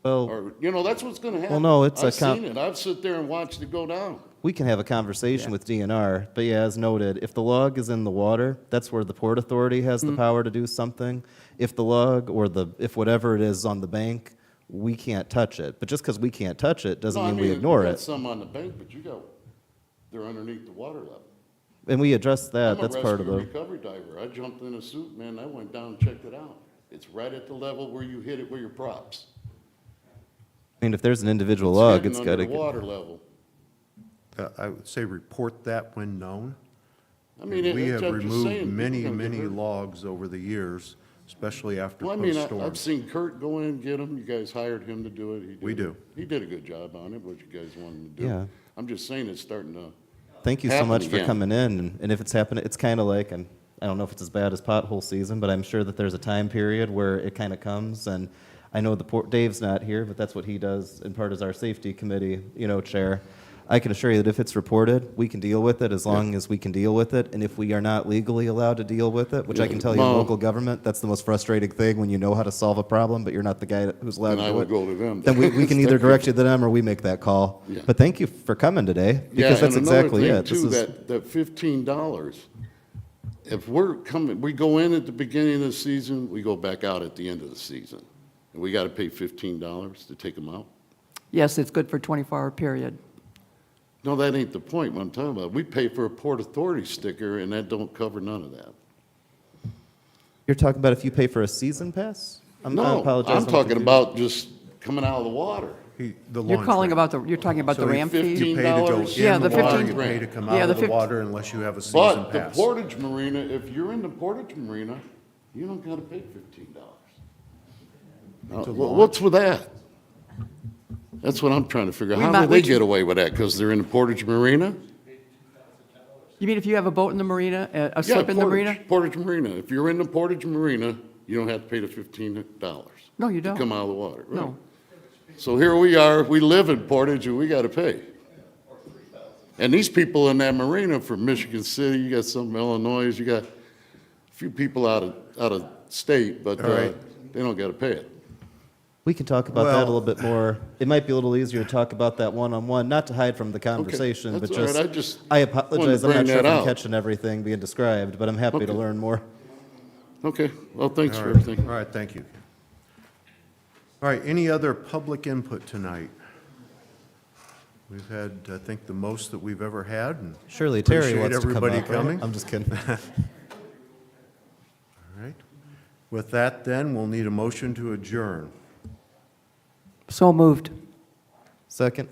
Well, Or, that's what's gonna happen. no, it's I've seen it. I've sit there and watched it go down. we can have a conversation with DNR, but yeah, as noted, if the log is in the water, that's where the Port Authority has the power to do something. If the log or if whatever it is on the bank, we can't touch it. But just because we can't touch it doesn't No, I mean we mean, ignore you got it. some on the bank, but they're underneath the water level. And we address that. That's part of I'm a the. rescue recovery diver. I jumped in a suit, man, I went down and checked it out. It's right at the level where you hit it with your props. I mean, if there's an individual It's log, hidden it's under got to the water level. I would say report that when known. I mean, We I'm have just removed saying, many, people gonna get many hurt. logs over the years, especially after Well, I mean, post-storm. I've seen Kurt go in and get them. You guys hired him to do it. We do. He did a good job on it, what you guys wanted him to do. Yeah. I'm just saying it's starting to Thank you so happen much for again. coming in. And if it's happening, it's kind of like, and I don't know if it's as bad as pothole season, but I'm sure that there's a time period where it kind of comes. And I know Dave's not here, but that's what he does in part as our safety committee, chair. I can assure you that if it's reported, we can deal with it as long as we can deal with it. And if we are not legally allowed to deal with it, which I can tell you in Well- local government, that's the most frustrating thing when you know how to solve a problem, but you're not the guy who's allowed And to I do would it. go to them. Then we can either direct you to them or we make that call. Yeah. But thank you for coming today, Yeah, because that's and another exactly thing it. This too, is- that $15, if we go in at the beginning of the season, we go back out at the end of the season. And we got to pay $15 to take them out? Yes, it's good for 24-hour period. No, that ain't the point, what I'm talking about. We pay for a Port Authority sticker, and that don't cover none of that. You're talking about if you pay for a season pass? I No, apologize, I'm talking confused. about just coming out of the water. You're talking about the ramp fee? You pay to go Yeah, in the the water, 15 you pay to come yeah, out the of the 15 water unless you have a season But the pass. Portage Marina, if you're in the Portage Marina, you don't got to pay $15. What's with that? That's what I'm trying to figure out. How do they get away with that? Because they're in the Portage Marina? You mean if you have a boat in the marina, a Yeah, slip in the marina? Portage Marina. If you're in the Portage Marina, you don't have to pay the $15. No, you don't. To come out of the water. Right. No. So here we are, we live in Portage and we got to pay. And these people in that marina from Michigan City, you got some from Illinois, you got a few people out of state, but All right. they don't got to pay it. We can talk about that a little bit more. It might be a little easier to talk about that one-on-one, not to hide from the conversation, that's but all right. just, I I just apologize, wanted I'm to not sure if bring that I'm out. catching everything being described, but I'm happy to Okay. learn more. Okay, well, thanks All for right. everything. All right, thank you. All right, any other public input tonight? We've had, I think, the most that we've ever had, and Surely Terry appreciate wants to come everybody up, right? coming. I'm just kidding. All right. With that, then, we'll need a motion to adjourn. So moved. Second?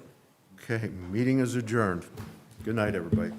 Okay, meeting is adjourned. Good night, everybody.